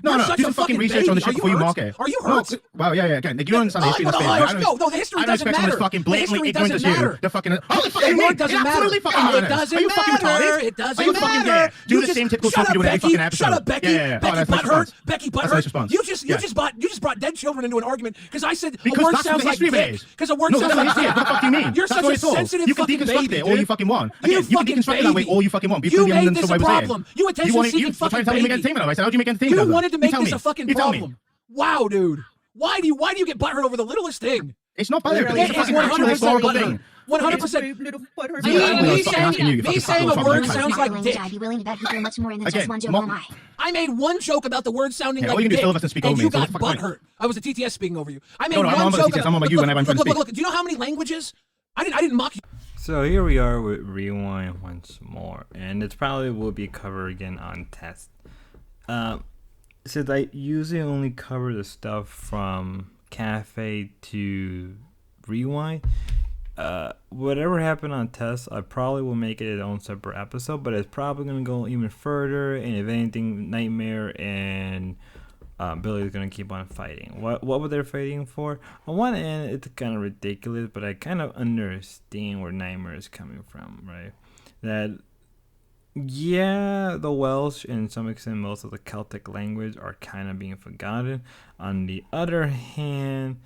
research on the shit before you mock it. Are you hurt? Wow, yeah. Again, you don't understand the history of this thing. No, the history doesn't matter. I don't expect fucking blatantly ignorant as you. The fucking it doesn't matter. It doesn't matter. It doesn't matter. Do the same typical stuff you do in every fucking episode. Shut up, Becky. Becky butthurt. Becky butthurt. You just brought dead children into an argument because I said a word sounds like dick. Because a word sounds like dick. What the fuck do you mean? You're such a sensitive fucking baby. You can deconstruct it all you fucking want. Again, you can deconstruct it that way all you fucking want. You made this a problem. You attention-seeking fucking baby. How do you make entertainment? You wanted to make this a fucking problem. Wow, dude. Why do you get butthurt over the littlest thing? It's not butthurt. It's a fucking actual historical thing. 100%. Me saying a word sounds like dick. I'd be willing to bet you do much more than just one joke on my. I made one joke about the word sounding like dick, and you got butthurt. I was a TTS speaking over you. I made one joke about. Look, do you know how many languages? I didn't mock you. So here we are with Rewind once more, and it probably will be covered again on test. Since I usually only cover the stuff from Cafe to Rewind, whatever happened on test, I probably will make it its own separate episode, but it's probably going to go even further, and if anything, Nightmare and Billy is going to keep on fighting. What were they fighting for? On one end, it's kind of ridiculous, but I kind of understand where Nightmare is coming from, right? That, yeah, the Welsh and to some extent most of the Celtic language are kind of being forgotten. On the other hand,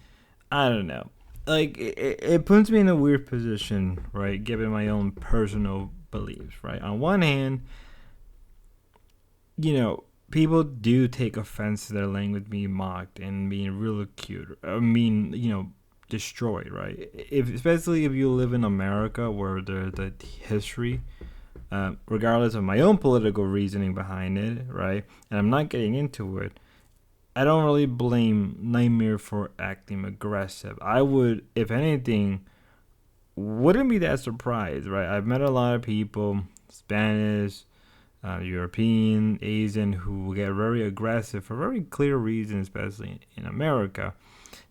I don't know. Like, it puts me in a weird position, right, given my own personal beliefs, right? On one hand, you know, people do take offense to their language being mocked and being ridiculed. Destroyed, right? Especially if you live in America where there's the history, regardless of my own political reasoning behind it, right? And I'm not getting into it. I don't really blame Nightmare for acting aggressive. I would, if anything, wouldn't be that surprised, right? I've met a lot of people, Spanish, European, Asian, who get very aggressive for very clear reasons, especially in America.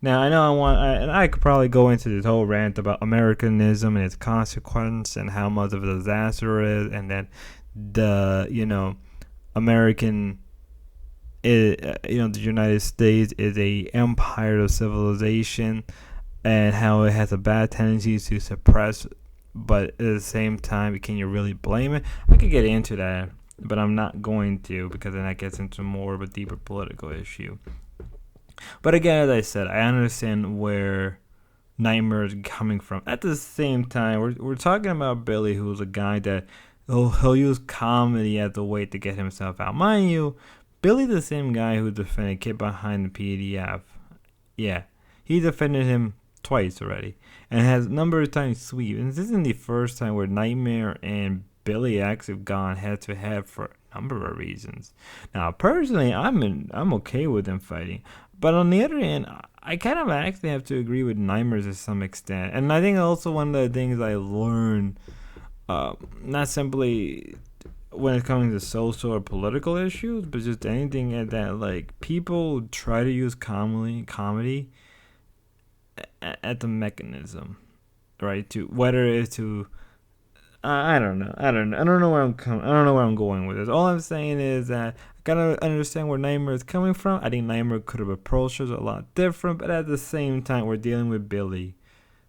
Now, I know I could probably go into this whole rant about Americanism and its consequence and how much of a disaster it is, and that the, American, the United States is a empire of civilization, and how it has a bad tendency to suppress, but at the same time, can you really blame it? I could get into that, but I'm not going to, because then that gets into more of a deeper political issue. But again, as I said, I understand where Nightmare is coming from. At the same time, we're talking about Billy, who's a guy that he'll use comedy as a way to get himself out. Mind you, Billy's the same guy who defended Kid Behind the PDF. Yeah, he defended him twice already, and has a number of times sweep. And this isn't the first time where Nightmare and Billy actually have gone head to head for a number of reasons. Now, personally, I'm okay with them fighting, but on the other hand, I kind of actually have to agree with Nightmare to some extent. And I think also one of the things I learned, not simply when it comes to social or political issues, but just anything that like people try to use comedy at the mechanism, right? To whether it's to I don't know where I'm going with this. All I'm saying is that I gotta understand where Nightmare is coming from. I think Nightmare could have approached us a lot different, but at the same time, we're dealing with Billy.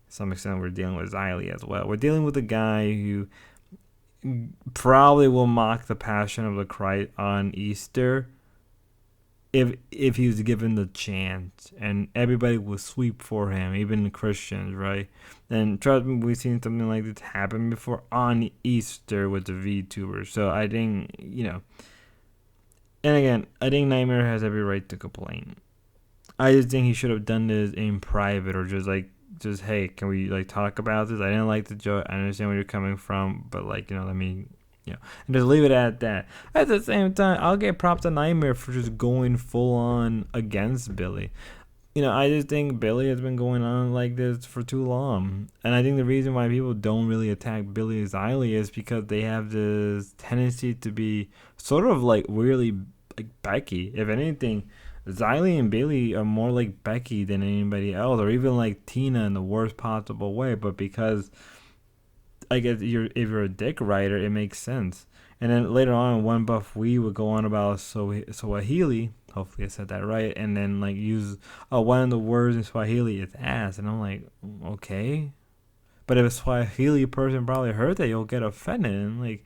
To some extent, we're dealing with Xylee as well. We're dealing with a guy who probably will mock the Passion of the Christ on Easter if he was given the chance, and everybody will sweep for him, even the Christians, right? And trust me, we've seen something like this happen before on Easter with the VTubers. So I think, and again, I think Nightmare has every right to complain. I just think he should have done this in private, or just hey, can we like talk about this? I didn't like the joke. I understand where you're coming from, but let me, and just leave it at that. At the same time, I'll get props to Nightmare for just going full on against Billy. I just think Billy has been going on like this for too long. And I think the reason why people don't really attack Billy and Xylee is because they have this tendency to be sort of like weirdly like Becky. If anything, Xylee and Billy are more like Becky than anybody else, or even like Tina in the worst possible way. But because I guess if you're a dick writer, it makes sense. And then later on, One Buff Wee would go on about Swahili. Hopefully I said that right. And then like use one of the words in Swahili is ass. And I'm like, okay. But if a Swahili person probably heard that, you'll get offended. And like,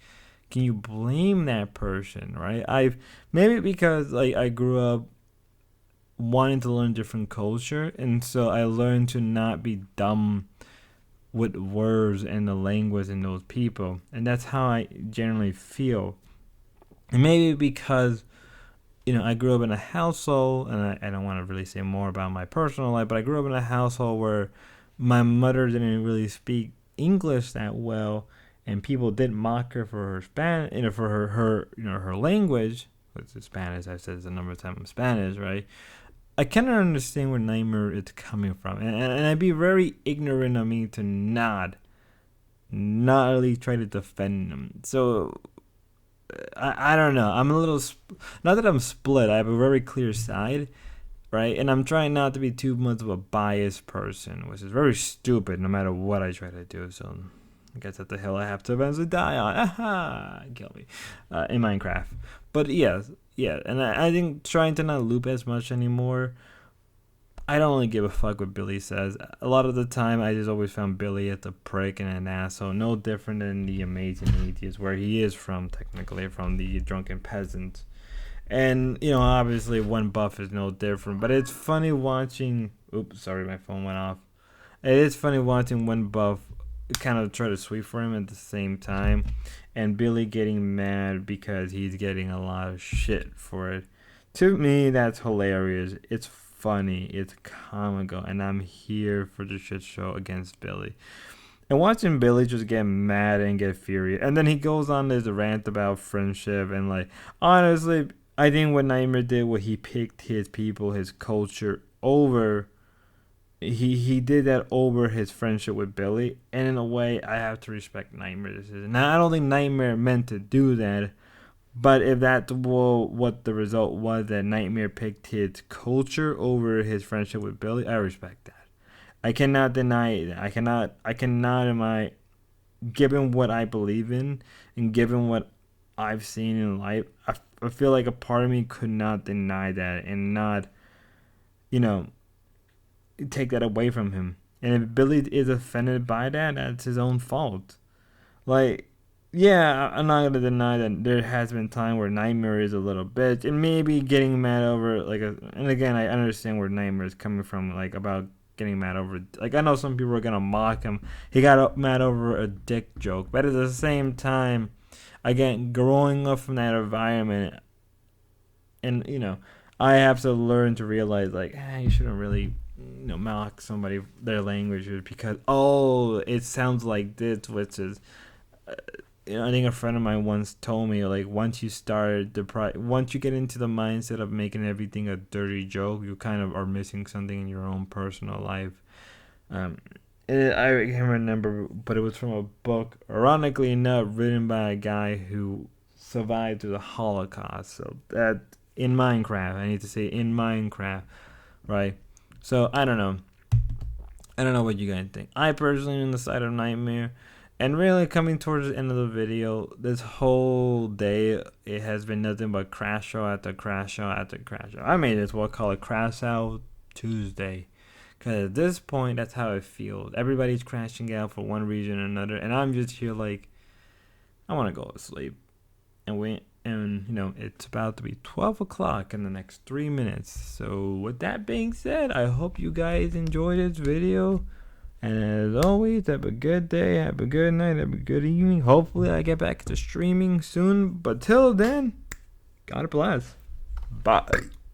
can you blame that person, right? Maybe because like I grew up wanting to learn different culture, and so I learned to not be dumb with words and the language and those people. And that's how I generally feel. And maybe because I grew up in a household, and I don't want to really say more about my personal life, but I grew up in a household where my mother didn't really speak English that well, and people did mock her for her Spanish, for her language, which is Spanish. I've said this a number of times, Spanish, right? I cannot understand where Nightmare is coming from, and I'd be very ignorant of me to not really try to defend him. So I don't know. I'm a little, not that I'm split. I have a very clear side, right? And I'm trying not to be too much of a biased person, which is very stupid no matter what I try to do. So I guess that's the hill I have to eventually die on. Aha! Kill me. In Minecraft. But yeah. And I think trying to not loop as much anymore. I don't really give a fuck what Billy says. A lot of the time, I just always found Billy as a prick and an asshole. No different than the Amazing Atheist, where he is from, technically, from the Drunken Peasants. And, obviously, One Buff is no different. But it's funny watching... Oops, sorry, my phone went off. It is funny watching One Buff kind of try to sweep for him at the same time. And Billy getting mad because he's getting a lot of shit for it. To me, that's hilarious. It's funny, it's comical, and I'm here for the shit show against Billy. And watching Billy just get mad and get furious, and then he goes on this rant about friendship, and like, honestly, I think what Nightmare did was he picked his people, his culture over, he did that over his friendship with Billy, and in a way, I have to respect Nightmare's decision. Now, I don't think Nightmare meant to do that, but if that's what the result was, that Nightmare picked his culture over his friendship with Billy, I respect that. I cannot deny it. I cannot, given what I believe in, and given what I've seen in life, I feel like a part of me could not deny that, and not, take that away from him. And if Billy is offended by that, that's his own fault. Like, yeah, I'm not gonna deny that there has been time where Nightmare is a little bitch, and maybe getting mad over and again, I understand where Nightmare is coming from, like about getting mad over, like I know some people are gonna mock him. He got mad over a dick joke, but at the same time, again, growing up from that environment, and I have to learn to realize like, you shouldn't really mock somebody their language because it sounds like this, which is I think a friend of mine once told me, like, once you get into the mindset of making everything a dirty joke, you kind of are missing something in your own personal life. I can't remember, but it was from a book, ironically enough, written by a guy who survived through the Holocaust. So that in Minecraft, I need to say in Minecraft, right? So I don't know what you guys think. I personally am on the side of Nightmare. And really, coming towards the end of the video, this whole day, it has been nothing but Crashout after Crashout after Crashout. I may as well call it Crashout Tuesday. Because at this point, that's how it feels. Everybody's crashing out for one reason or another. And I'm just here like, I want to go to sleep. And it's about to be 12 o'clock in the next 3 minutes. So with that being said, I hope you guys enjoyed this video. And as always, have a good day, have a good night, have a good evening. Hopefully I get back to streaming soon. But till then, God bless. Bye.